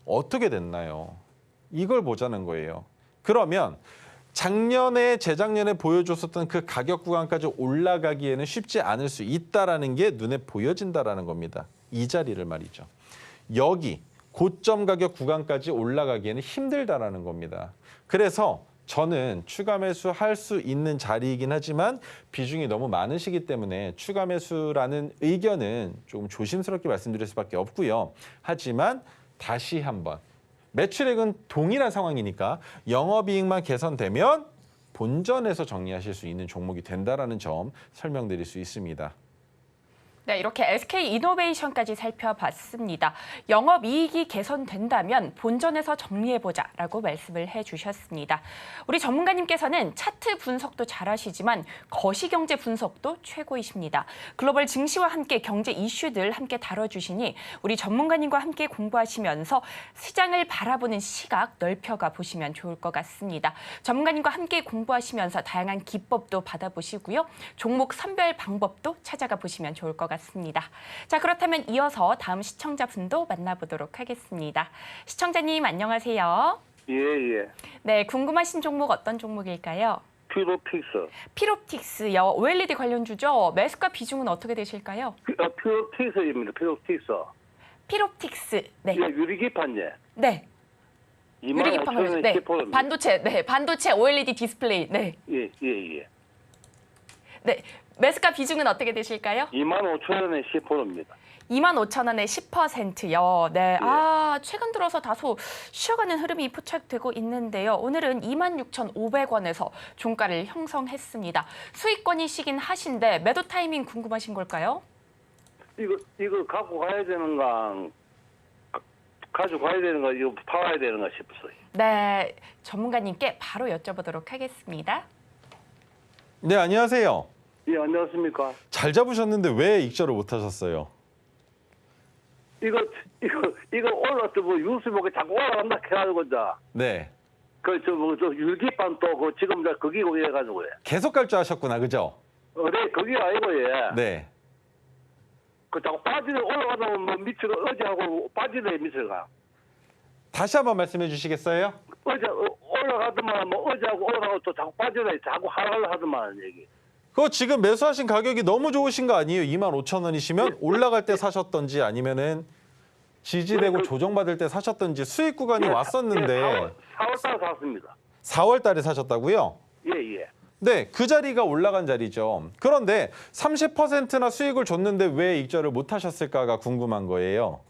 어떻게 됐나요? 이걸 보자는 거예요. 그러면 작년에 재작년에 보여줬었던 그 가격 구간까지 올라가기에는 쉽지 않을 수 있다라는 게 눈에 보여진다라는 겁니다. 이 자리를 말이죠. 여기 고점 가격 구간까지 올라가기에는 힘들다라는 겁니다. 그래서 저는 추가 매수할 수 있는 자리이긴 하지만 비중이 너무 많으시기 때문에 추가 매수라는 의견은 조금 조심스럽게 말씀드릴 수밖에 없고요. 하지만 다시 한번 매출액은 동일한 상황이니까 영업이익만 개선되면 본전에서 정리하실 수 있는 종목이 된다라는 점 설명드릴 수 있습니다.
네, 이렇게 SK이노베이션까지 살펴봤습니다. 영업이익이 개선된다면 본전에서 정리해보자라고 말씀을 해주셨습니다. 우리 전문가님께서는 차트 분석도 잘하시지만 거시경제 분석도 최고이십니다. 글로벌 증시와 함께 경제 이슈들 함께 다뤄주시니 우리 전문가님과 함께 공부하시면서 시장을 바라보는 시각 넓혀가 보시면 좋을 것 같습니다. 전문가님과 함께 공부하시면서 다양한 기법도 받아보시고요. 종목 선별 방법도 찾아가 보시면 좋을 것 같습니다. 자, 그렇다면 이어서 다음 시청자분도 만나보도록 하겠습니다. 시청자님 안녕하세요.
예.
네, 궁금하신 종목 어떤 종목일까요?
퓨로픽스.
피롭틱스요. OLED 관련주죠. 매수가 비중은 어떻게 되실까요?
퓨로픽스입니다. 퓨로픽스.
피롭틱스. 네.
예, 유리기판예.
네.
25,000원에
관련주. 네.
10%입니다.
반도체. 네. 반도체 OLED 디스플레이. 네.
예.
네. 매수가 비중은 어떻게 되실까요?
25,000원에 10%입니다.
25,000원에 10%요. 네. 최근 들어서 다소 쉬어가는 흐름이 포착되고 있는데요. 오늘은 26,500원에서 종가를 형성했습니다. 수익권이시긴 하신데 매도 타이밍 궁금하신 걸까요?
이거 갖고 가야 되는가, 가져가야 되는가, 이거 팔아야 되는가 싶었어요.
네. 전문가님께 바로 여쭤보도록 하겠습니다.
네, 안녕하세요.
예, 안녕하십니까.
잘 잡으셨는데 왜 익절을 못 하셨어요?
이거 올랐을 뭐 뉴스 보고 자꾸 올라간다 해가지고 자.
네.
저 유리기판 또 지금 거기 해가지고 예.
계속 갈 줄 아셨구나. 그죠?
네, 거기 아니고 예.
네.
그 자꾸 빠지는 올라가다 보면 밑으로 어제하고 빠지네 밑으로가.
다시 한번 말씀해 주시겠어요?
어제 올라가더만 뭐 어제하고 올라가고 또 자꾸 빠지네 자꾸 하락을 하더만 얘기.
그거 지금 매수하신 가격이 너무 좋으신 거 아니에요? 25,000원이시면 올라갈 때 사셨던지 아니면은 지지되고 조정받을 때 사셨던지 수익 구간이 왔었는데
4월 달에 샀습니다.
4월 달에 사셨다고요?
예.
네, 그 자리가 올라간 자리죠. 그런데 30%나 수익을 줬는데 왜 익절을 못 하셨을까가 궁금한 거예요.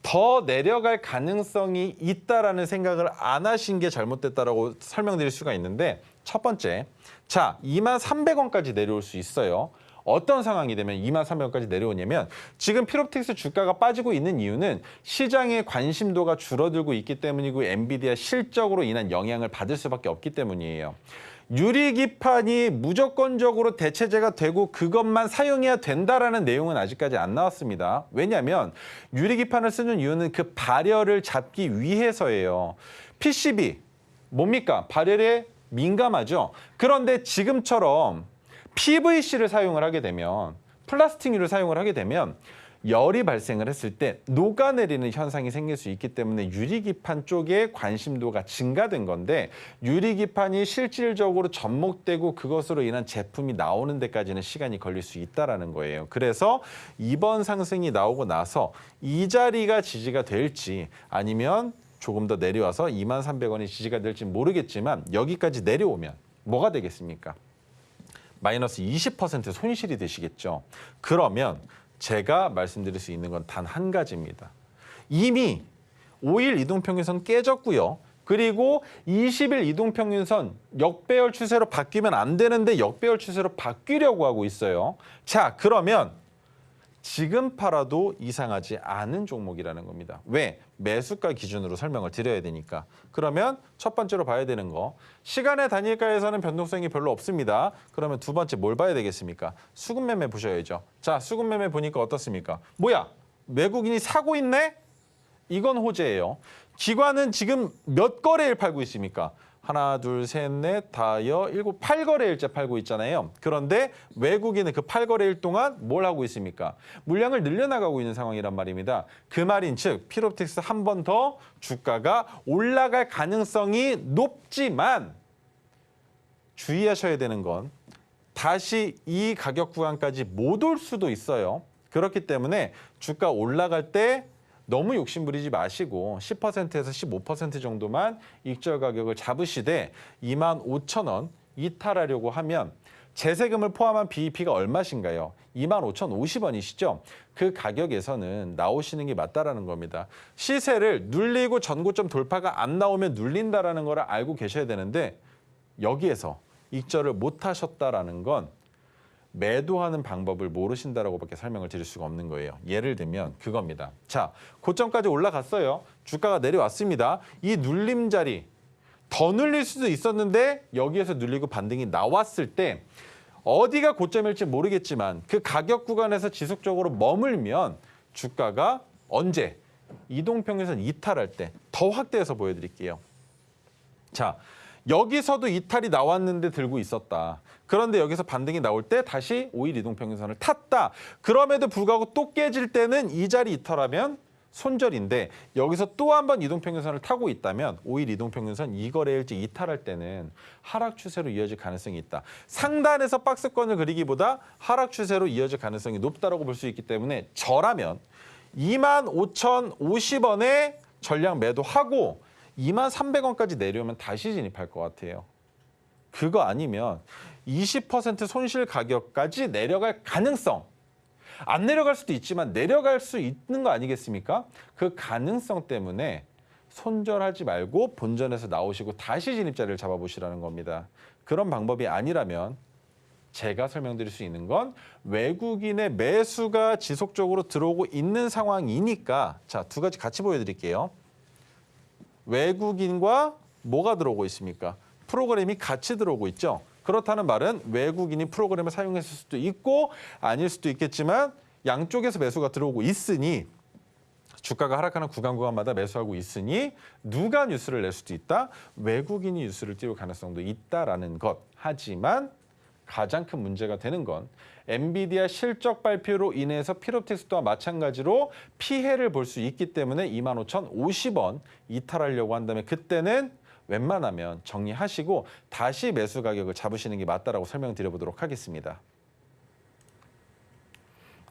더 내려갈 가능성이 있다라는 생각을 안 하신 게 잘못됐다라고 설명드릴 수가 있는데 첫 번째, 자, 23,300원까지 내려올 수 있어요. 어떤 상황이 되면 23,300원까지 내려오냐면 지금 피롭틱스 주가가 빠지고 있는 이유는 시장의 관심도가 줄어들고 있기 때문이고 엔비디아 실적으로 인한 영향을 받을 수밖에 없기 때문이에요. 유리기판이 무조건적으로 대체제가 되고 그것만 사용해야 된다라는 내용은 아직까지 안 나왔습니다. 왜냐하면 유리기판을 쓰는 이유는 그 발열을 잡기 위해서예요. PCB 뭡니까? 발열에 민감하죠. 그런데 지금처럼 PVC를 사용을 하게 되면 플라스틱유를 사용을 하게 되면 열이 발생을 했을 때 녹아내리는 현상이 생길 수 있기 때문에 유리기판 쪽에 관심도가 증가된 건데 유리기판이 실질적으로 접목되고 그것으로 인한 제품이 나오는 데까지는 시간이 걸릴 수 있다는 거예요. 그래서 이번 상승이 나오고 나서 이 자리가 지지가 될지 아니면 조금 더 내려와서 23,300원이 지지가 될지 모르겠지만 여기까지 내려오면 뭐가 되겠습니까? 마이너스 20% 손실이 되시겠죠. 그러면 제가 말씀드릴 수 있는 건 단 한 가지입니다. 이미 5일 이동평균선 깨졌고요. 그리고 20일 이동평균선 역배열 추세로 바뀌면 안 되는데 역배열 추세로 바뀌려고 하고 있어요. 자, 그러면 지금 팔아도 이상하지 않은 종목이라는 겁니다. 왜? 매수가 기준으로 설명을 드려야 되니까. 그러면 첫 번째로 봐야 되는 거. 시간의 단일가에서는 변동성이 별로 없습니다. 그러면 두 번째 뭘 봐야 되겠습니까? 수급 매매 보셔야죠. 자, 수급 매매 보니까 어떻습니까? 뭐야? 외국인이 사고 있네? 이건 호재예요. 기관은 지금 몇 거래일 팔고 있습니까? 하나, 둘, 셋, 넷, 다여, 일곱, 8거래일째 팔고 있잖아요. 그런데 외국인은 그 8거래일 동안 뭘 하고 있습니까? 물량을 늘려나가고 있는 상황이란 말입니다. 그 말인 즉 피롭틱스 한 번 더 주가가 올라갈 가능성이 높지만 주의하셔야 되는 건 다시 이 가격 구간까지 못 올 수도 있어요. 그렇기 때문에 주가 올라갈 때 너무 욕심 부리지 마시고 10%에서 15% 정도만 익절 가격을 잡으시되 25,000원 이탈하려고 하면 제세금을 포함한 BEP가 얼마신가요? 25,050원이시죠? 그 가격에서는 나오시는 게 맞다라는 겁니다. 시세를 눌리고 전고점 돌파가 안 나오면 눌린다라는 걸 알고 계셔야 되는데 여기에서 익절을 못 하셨다라는 건 매도하는 방법을 모르신다라고밖에 설명을 드릴 수가 없는 거예요. 예를 들면 그겁니다. 자, 고점까지 올라갔어요. 주가가 내려왔습니다. 이 눌림 자리 더 눌릴 수도 있었는데 여기에서 눌리고 반등이 나왔을 때 어디가 고점일지 모르겠지만 그 가격 구간에서 지속적으로 머물면 주가가 언제 이동평균선 이탈할 때 더 확대해서 보여드릴게요. 자, 여기서도 이탈이 나왔는데 들고 있었다. 그런데 여기서 반등이 나올 때 다시 5일 이동평균선을 탔다. 그럼에도 불구하고 또 깨질 때는 이 자리 이탈하면 손절인데 여기서 또 한 번 이동평균선을 타고 있다면 5일 이동평균선 이거래일지 이탈할 때는 하락 추세로 이어질 가능성이 있다. 상단에서 박스권을 그리기보다 하락 추세로 이어질 가능성이 높다고 볼 수 있기 때문에 저라면 25,050원에 전량 매도하고 23,300원까지 내려오면 다시 진입할 것 같아요. 그거 아니면 20% 손실 가격까지 내려갈 가능성. 안 내려갈 수도 있지만 내려갈 수 있는 거 아니겠습니까? 그 가능성 때문에 손절하지 말고 본전에서 나오시고 다시 진입자리를 잡아보시라는 겁니다. 그런 방법이 아니라면 제가 설명드릴 수 있는 건 외국인의 매수가 지속적으로 들어오고 있는 상황이니까 자, 두 가지 같이 보여드릴게요. 외국인과 뭐가 들어오고 있습니까? 프로그램이 같이 들어오고 있죠. 그렇다는 말은 외국인이 프로그램을 사용했을 수도 있고 아닐 수도 있겠지만 양쪽에서 매수가 들어오고 있으니 주가가 하락하는 구간마다 매수하고 있으니 누가 뉴스를 낼 수도 있다. 외국인이 뉴스를 띄울 가능성도 있다라는 것. 하지만 가장 큰 문제가 되는 건 엔비디아 실적 발표로 인해서 피롭틱스 또한 마찬가지로 피해를 볼 수 있기 때문에 25,050원 이탈하려고 한다면 그때는 웬만하면 정리하시고 다시 매수 가격을 잡으시는 게 맞다라고 설명드려보도록 하겠습니다.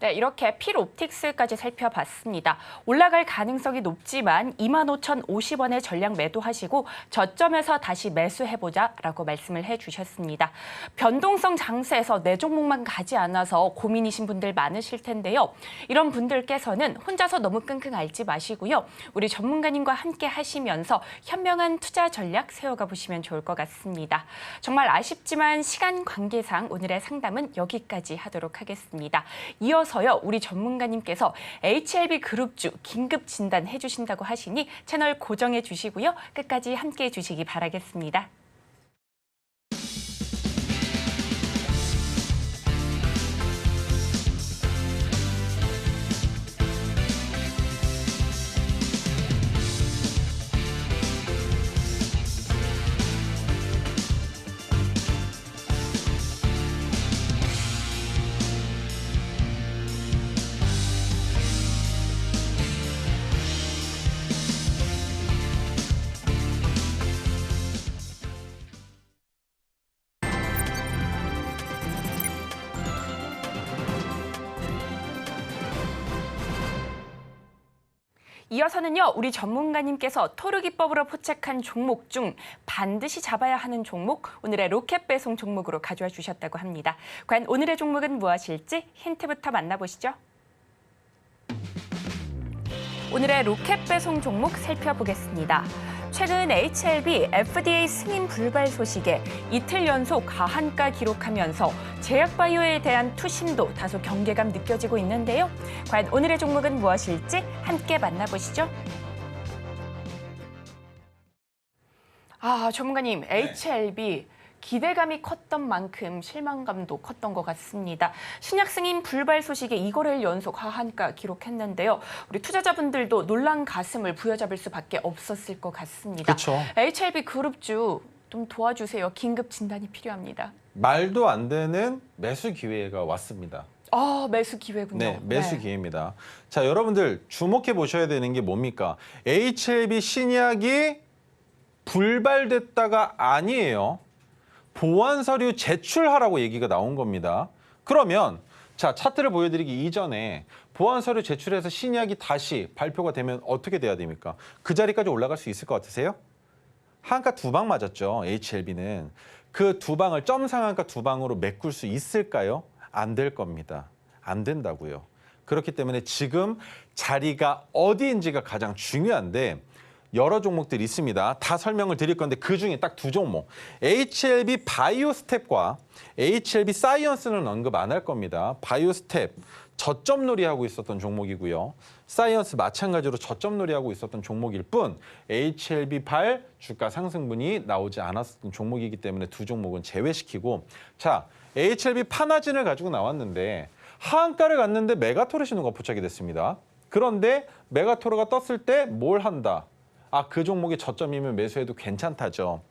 네, 이렇게 필옵틱스까지 살펴봤습니다. 올라갈 가능성이 높지만 25,050원에 전량 매도하시고 저점에서 다시 매수해보자라고 말씀을 해주셨습니다. 변동성 장세에서 내 종목만 가지 않아서 고민이신 분들 많으실 텐데요. 이런 분들께서는 혼자서 너무 끙끙 앓지 마시고요. 우리 전문가님과 함께 하시면서 현명한 투자 전략 세워가 보시면 좋을 것 같습니다. 정말 아쉽지만 시간 관계상 오늘의 상담은 여기까지 하도록 하겠습니다. 이어서요, 우리 전문가님께서 HLB 그룹주 긴급 진단해 주신다고 하시니 채널 고정해 주시고요. 끝까지 함께해 주시기 바라겠습니다. 이어서는요, 우리 전문가님께서 토르 기법으로 포착한 종목 중 반드시 잡아야 하는 종목, 오늘의 로켓 배송 종목으로 가져와 주셨다고 합니다. 과연 오늘의 종목은 무엇일지 힌트부터 만나보시죠. 오늘의 로켓 배송 종목 살펴보겠습니다. 최근 HLB FDA 승인 불발 소식에 이틀 연속 하한가 기록하면서 제약바이오에 대한 투심도 다소 경계감 느껴지고 있는데요. 과연 오늘의 종목은 무엇일지 함께 만나보시죠. 전문가님, HLB 기대감이 컸던 만큼 실망감도 컸던 것 같습니다. 신약 승인 불발 소식에 2거래일 연속 하한가 기록했는데요. 우리 투자자분들도 놀란 가슴을 부여잡을 수밖에 없었을 것 같습니다.
그렇죠.
HLB 그룹주 좀 도와주세요. 긴급 진단이 필요합니다.
말도 안 되는 매수 기회가 왔습니다.
매수 기회군요.
네, 매수 기회입니다. 자, 여러분들 주목해 보셔야 되는 게 뭡니까? HLB 신약이 불발됐다가 아니에요. 보완 서류 제출하라고 얘기가 나온 겁니다. 그러면 자, 차트를 보여드리기 이전에 보완 서류 제출해서 신약이 다시 발표가 되면 어떻게 돼야 됩니까? 그 자리까지 올라갈 수 있을 것 같으세요? 한가 2방 맞았죠, HLB는. 그 2방을 점상한가 2방으로 메꿀 수 있을까요? 안 될 겁니다. 안 된다고요. 그렇기 때문에 지금 자리가 어디인지가 가장 중요한데 여러 종목들이 있습니다. 다 설명을 드릴 건데 그중에 딱 2종목. HLB 바이오스텝과 HLB 사이언스는 언급 안 할 겁니다. 바이오스텝 저점 놀이하고 있었던 종목이고요. 사이언스 마찬가지로 저점 놀이하고 있었던 종목일 뿐 HLB 발 주가 상승분이 나오지 않았던 종목이기 때문에 2종목은 제외시키고 자, HLB 파나진을 가지고 나왔는데 하한가를 갔는데 메가토르 신호가 포착이 됐습니다. 그런데 메가토르가 떴을 때 뭘 한다? 그 종목이 저점이면 매수해도 괜찮다죠.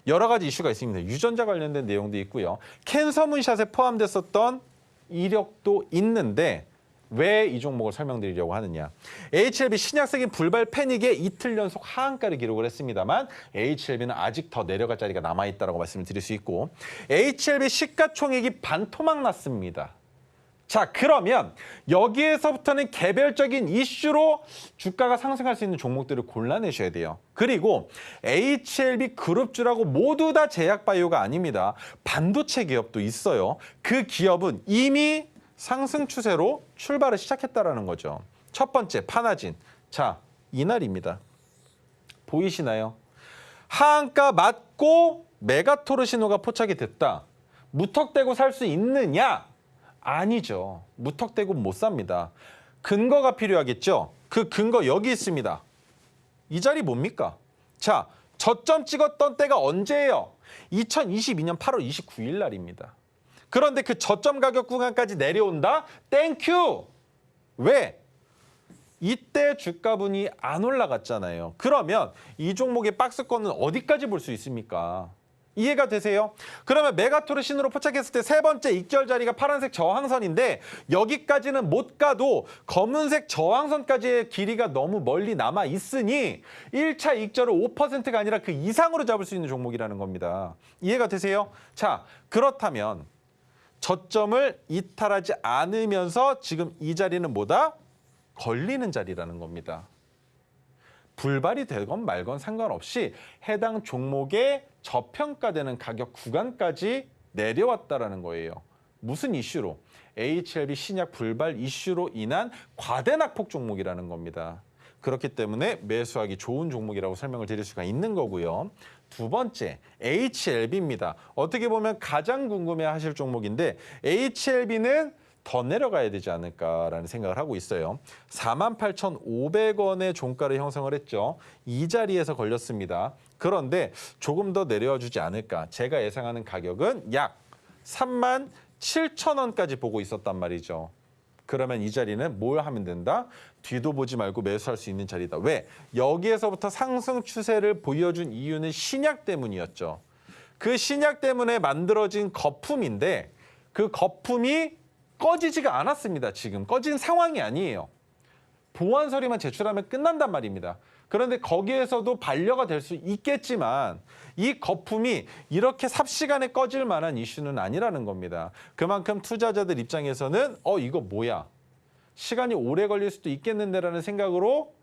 여러 가지 이슈가 있습니다. 유전자 관련된 내용도 있고요. 캔서 문샷에 포함됐었던 이력도 있는데 왜 이 종목을 설명드리려고 하느냐. HLB 신약 승인 불발 패닉에 이틀 연속 하한가를 기록을 했습니다만 HLB는 아직 더 내려갈 자리가 남아있다고 말씀을 드릴 수 있고 HLB 시가총액이 반토막 났습니다. 자, 그러면 여기에서부터는 개별적인 이슈로 주가가 상승할 수 있는 종목들을 골라내셔야 돼요. 그리고 HLB 그룹주라고 모두 다 제약바이오가 아닙니다. 반도체 기업도 있어요. 그 기업은 이미 상승 추세로 출발을 시작했다는 거죠. 첫 번째, 파나진. 자, 이날입니다. 보이시나요? 하한가 맞고 메가토르 신호가 포착이 됐다. 무턱대고 살 수 있느냐? 아니죠. 무턱대고 못 삽니다. 근거가 필요하겠죠. 그 근거 여기 있습니다. 이 자리 뭡니까? 자, 저점 찍었던 때가 언제예요? 2022년 8월 29일 날입니다. 그런데 그 저점 가격 구간까지 내려온다? 땡큐! 왜? 이때 주가분이 안 올라갔잖아요. 그러면 이 종목의 박스권은 어디까지 볼 수 있습니까? 이해가 되세요? 그러면 메가토르 신호로 포착했을 때 세 번째 익절 자리가 파란색 저항선인데 여기까지는 못 가도 검은색 저항선까지의 길이가 너무 멀리 남아 있으니 1차 익절을 5%가 아니라 그 이상으로 잡을 수 있는 종목이라는 겁니다. 이해가 되세요? 자, 그렇다면 저점을 이탈하지 않으면서 지금 이 자리는 뭐다? 걸리는 자리라는 겁니다. 불발이 되건 말건 상관없이 해당 종목의 저평가되는 가격 구간까지 내려왔다라는 거예요. 무슨 이슈로? HLB 신약 불발 이슈로 인한 과대 낙폭 종목이라는 겁니다. 그렇기 때문에 매수하기 좋은 종목이라고 설명을 드릴 수가 있는 거고요. 두 번째, HLB입니다. 어떻게 보면 가장 궁금해하실 종목인데 HLB는 더 내려가야 되지 않을까라는 생각을 하고 있어요. 48,500원의 종가를 형성을 했죠. 이 자리에서 걸렸습니다. 그런데 조금 더 내려와 주지 않을까. 제가 예상하는 가격은 약 37,000원까지 보고 있었단 말이죠. 그러면 이 자리는 뭘 하면 된다? 뒤도 보지 말고 매수할 수 있는 자리다. 왜? 여기에서부터 상승 추세를 보여준 이유는 신약 때문이었죠. 그 신약 때문에 만들어진 거품인데 그 거품이 꺼지지가 않았습니다. 지금 꺼진 상황이 아니에요. 보완 서류만 제출하면 끝난단 말입니다. 그런데 거기에서도 반려가 될 수 있겠지만 이 거품이 이렇게 삽시간에 꺼질 만한 이슈는 아니라는 겁니다. 그만큼 투자자들 입장에서는 이거 뭐야? 시간이 오래 걸릴 수도 있겠는데라는 생각으로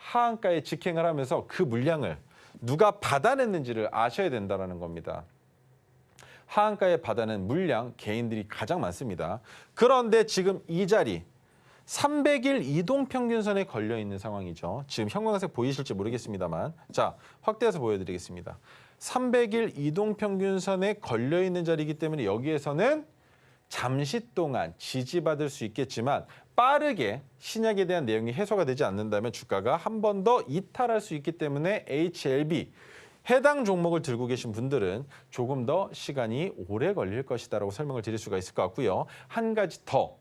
하한가에 직행을 하면서 그 물량을 누가 받아냈는지를 아셔야 된다는 겁니다. 하한가에 받아낸 물량 개인들이 가장 많습니다. 그런데 지금 이 자리 300일 이동평균선에 걸려 있는 상황이죠. 지금 형광색 보이실지 모르겠습니다만 자, 확대해서 보여드리겠습니다. 300일 이동평균선에 걸려 있는 자리이기 때문에 여기에서는 잠시 동안 지지받을 수 있겠지만 빠르게 신약에 대한 내용이 해소가 되지 않는다면 주가가 한 번 더 이탈할 수 있기 때문에 HLB 해당 종목을 들고 계신 분들은 조금 더 시간이 오래 걸릴 것이다라고 설명을 드릴 수가 있을 것 같고요. 한 가지 더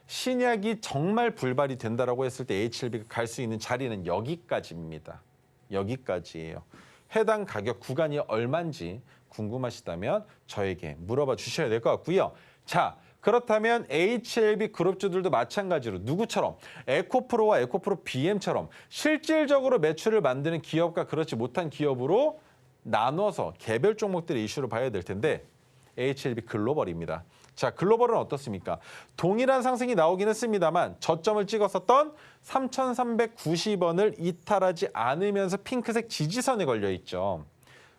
신약이 정말 불발이 된다라고 했을 때 HLB가 갈 수 있는 자리는 여기까지입니다. 여기까지예요. 해당 가격 구간이 얼마인지 궁금하시다면 저에게 물어봐 주셔야 될 것 같고요. 자, 그렇다면 HLB 그룹주들도 마찬가지로 누구처럼 에코프로와 에코프로 BM처럼 실질적으로 매출을 만드는 기업과 그렇지 못한 기업으로 나눠서 개별 종목들의 이슈를 봐야 될 텐데 HLB 글로벌입니다. 자, 글로벌은 어떻습니까? 동일한 상승이 나오긴 했습니다만 저점을 찍었었던 3,390원을 이탈하지 않으면서 핑크색 지지선에 걸려 있죠.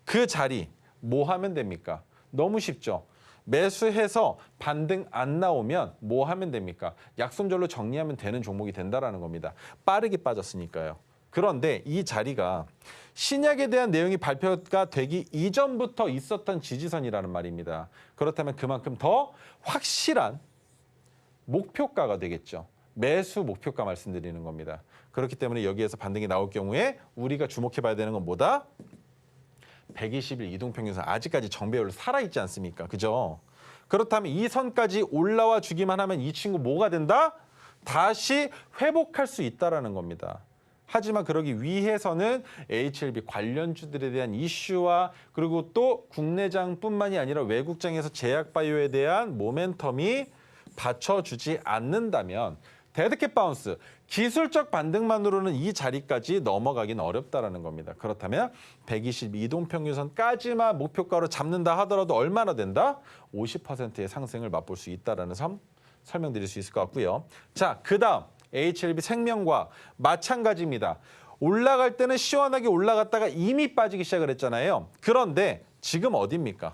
그 자리 뭐 하면 됩니까? 너무 쉽죠. 매수해서 반등 안 나오면 뭐 하면 됩니까? 약손절로 정리하면 되는 종목이 된다라는 겁니다. 빠르게 빠졌으니까요. 그런데 이 자리가 신약에 대한 내용이 발표가 되기 이전부터 있었던 지지선이라는 말입니다. 그렇다면 그만큼 더 확실한 목표가가 되겠죠. 매수 목표가 말씀드리는 겁니다. 그렇기 때문에 여기에서 반등이 나올 경우에 우리가 주목해 봐야 되는 건 뭐다? 120일 이동평균선 아직까지 정배열로 살아있지 않습니까? 그죠? 그렇다면 이 선까지 올라와 주기만 하면 이 친구 뭐가 된다? 다시 회복할 수 있다는 겁니다. 하지만 그러기 위해서는 HLB 관련주들에 대한 이슈와 그리고 또 국내장뿐만이 아니라 외국장에서 제약바이오에 대한 모멘텀이 받쳐주지 않는다면 데드캣 바운스, 기술적 반등만으로는 이 자리까지 넘어가긴 어렵다라는 겁니다. 그렇다면 120 이동평균선까지만 목표가로 잡는다 하더라도 얼마나 된다? 50%의 상승을 맛볼 수 있다는 점 설명드릴 수 있을 것 같고요. 자, 그다음 HLB 생명과 마찬가지입니다. 올라갈 때는 시원하게 올라갔다가 이미 빠지기 시작을 했잖아요. 그런데 지금 어디입니까?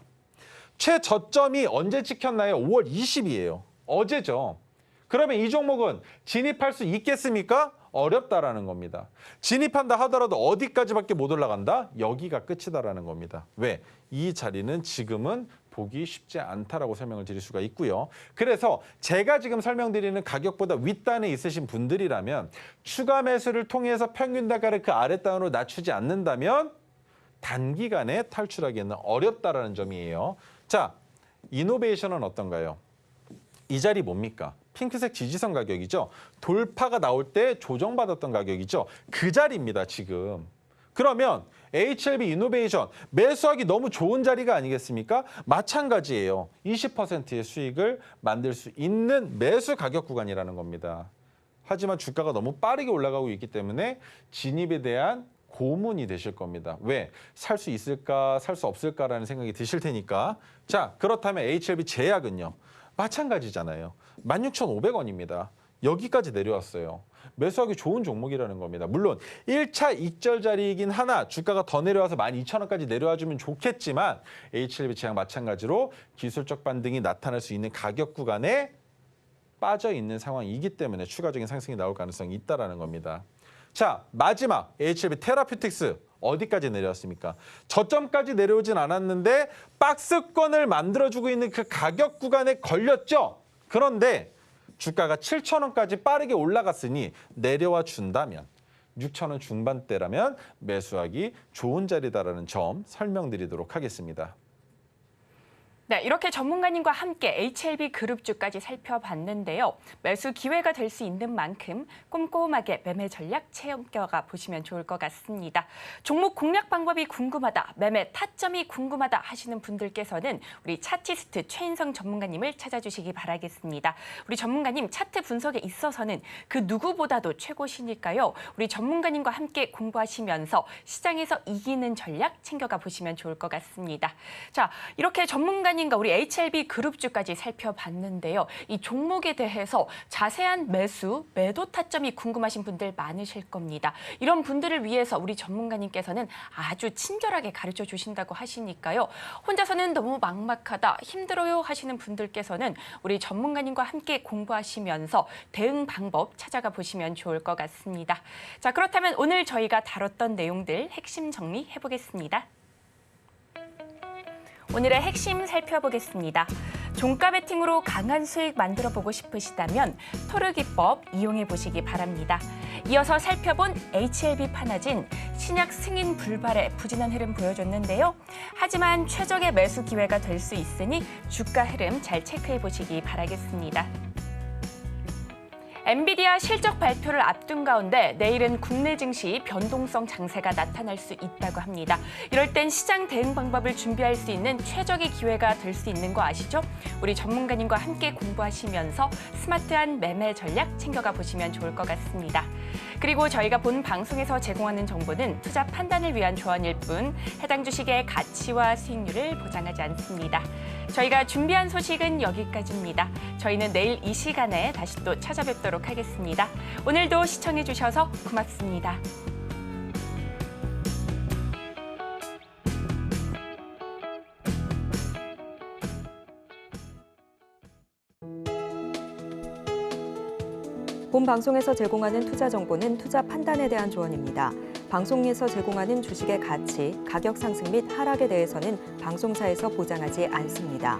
최저점이 언제 찍혔나요? 5월 20일이에요. 어제죠. 그러면 이 종목은 진입할 수 있겠습니까? 어렵다라는 겁니다. 진입한다 하더라도 어디까지밖에 못 올라간다? 여기가 끝이다라는 겁니다. 왜? 이 자리는 지금은 보기 쉽지 않다라고 설명을 드릴 수가 있고요. 그래서 제가 지금 설명드리는 가격보다 윗단에 있으신 분들이라면 추가 매수를 통해서 평균 단가를 그 아랫단으로 낮추지 않는다면 단기간에 탈출하기는 어렵다라는 점이에요. 자, 이노베이션은 어떤가요? 이 자리 뭡니까? 핑크색 지지선 가격이죠. 돌파가 나올 때 조정받았던 가격이죠. 그 자리입니다, 지금. 그러면 HLB 이노베이션 매수하기 너무 좋은 자리가 아니겠습니까? 마찬가지예요. 20%의 수익을 만들 수 있는 매수 가격 구간이라는 겁니다. 하지만 주가가 너무 빠르게 올라가고 있기 때문에 진입에 대한 고문이 되실 겁니다. 왜? 살 수 있을까, 살 수 없을까라는 생각이 드실 테니까. 자, 그렇다면 HLB 제약은요. 마찬가지잖아요. 16,500원입니다. 여기까지 내려왔어요. 매수하기 좋은 종목이라는 겁니다. 물론 1차 익절 자리이긴 하나 주가가 더 내려와서 12,000원까지 내려와주면 좋겠지만 HLB 제약 마찬가지로 기술적 반등이 나타날 수 있는 가격 구간에 빠져 있는 상황이기 때문에 추가적인 상승이 나올 가능성이 있다는 겁니다. 자, 마지막 HLB 테라퓨틱스 어디까지 내려왔습니까? 저점까지 내려오진 않았는데 박스권을 만들어주고 있는 그 가격 구간에 걸렸죠. 그런데 주가가 7,000원까지 빠르게 올라갔으니 내려와 준다면 6,000원 중반대라면 매수하기 좋은 자리다라는 점 설명드리도록 하겠습니다.
네, 이렇게 전문가님과 함께 HLB 그룹주까지 살펴봤는데요. 매수 기회가 될 수 있는 만큼 꼼꼼하게 매매 전략 챙겨가 보시면 좋을 것 같습니다. 종목 공략 방법이 궁금하다, 매매 타점이 궁금하다 하시는 분들께서는 우리 차티스트 최인성 전문가님을 찾아주시기 바라겠습니다. 우리 전문가님 차트 분석에 있어서는 그 누구보다도 최고시니까요. 우리 전문가님과 함께 공부하시면서 시장에서 이기는 전략 챙겨가 보시면 좋을 것 같습니다. 자, 이렇게 전문가님 전문가님과 우리 HLB 그룹주까지 살펴봤는데요. 이 종목에 대해서 자세한 매수, 매도 타점이 궁금하신 분들 많으실 겁니다. 이런 분들을 위해서 우리 전문가님께서는 아주 친절하게 가르쳐 주신다고 하시니까요. 혼자서는 너무 막막하다, 힘들어요 하시는 분들께서는 우리 전문가님과 함께 공부하시면서 대응 방법 찾아가 보시면 좋을 것 같습니다. 자, 그렇다면 오늘 저희가 다뤘던 내용들 핵심 정리해 보겠습니다. 오늘의 핵심 살펴보겠습니다. 종가 베팅으로 강한 수익 만들어 보고 싶으시다면 토르 기법 이용해 보시기 바랍니다. 이어서 살펴본 HLB 파나진 신약 승인 불발의 부진한 흐름 보여줬는데요. 하지만 최적의 매수 기회가 될 수 있으니 주가 흐름 잘 체크해 보시기 바라겠습니다. 엔비디아 실적 발표를 앞둔 가운데 내일은 국내 증시 변동성 장세가 나타날 수 있다고 합니다. 이럴 땐 시장 대응 방법을 준비할 수 있는 최적의 기회가 될 수 있는 거 아시죠? 우리 전문가님과 함께 공부하시면서 스마트한 매매 전략 챙겨가 보시면 좋을 것 같습니다. 그리고 저희가 본 방송에서 제공하는 정보는 투자 판단을 위한 조언일 뿐 해당 주식의 가치와 수익률을 보장하지 않습니다. 저희가 준비한 소식은 여기까지입니다. 저희는 내일 이 시간에 다시 또 찾아뵙도록 하겠습니다. 오늘도 시청해 주셔서 고맙습니다.
본 방송에서 제공하는 투자 정보는 투자 판단에 대한 조언입니다. 방송에서 제공하는 주식의 가치, 가격 상승 및 하락에 대해서는 방송사에서 보장하지 않습니다.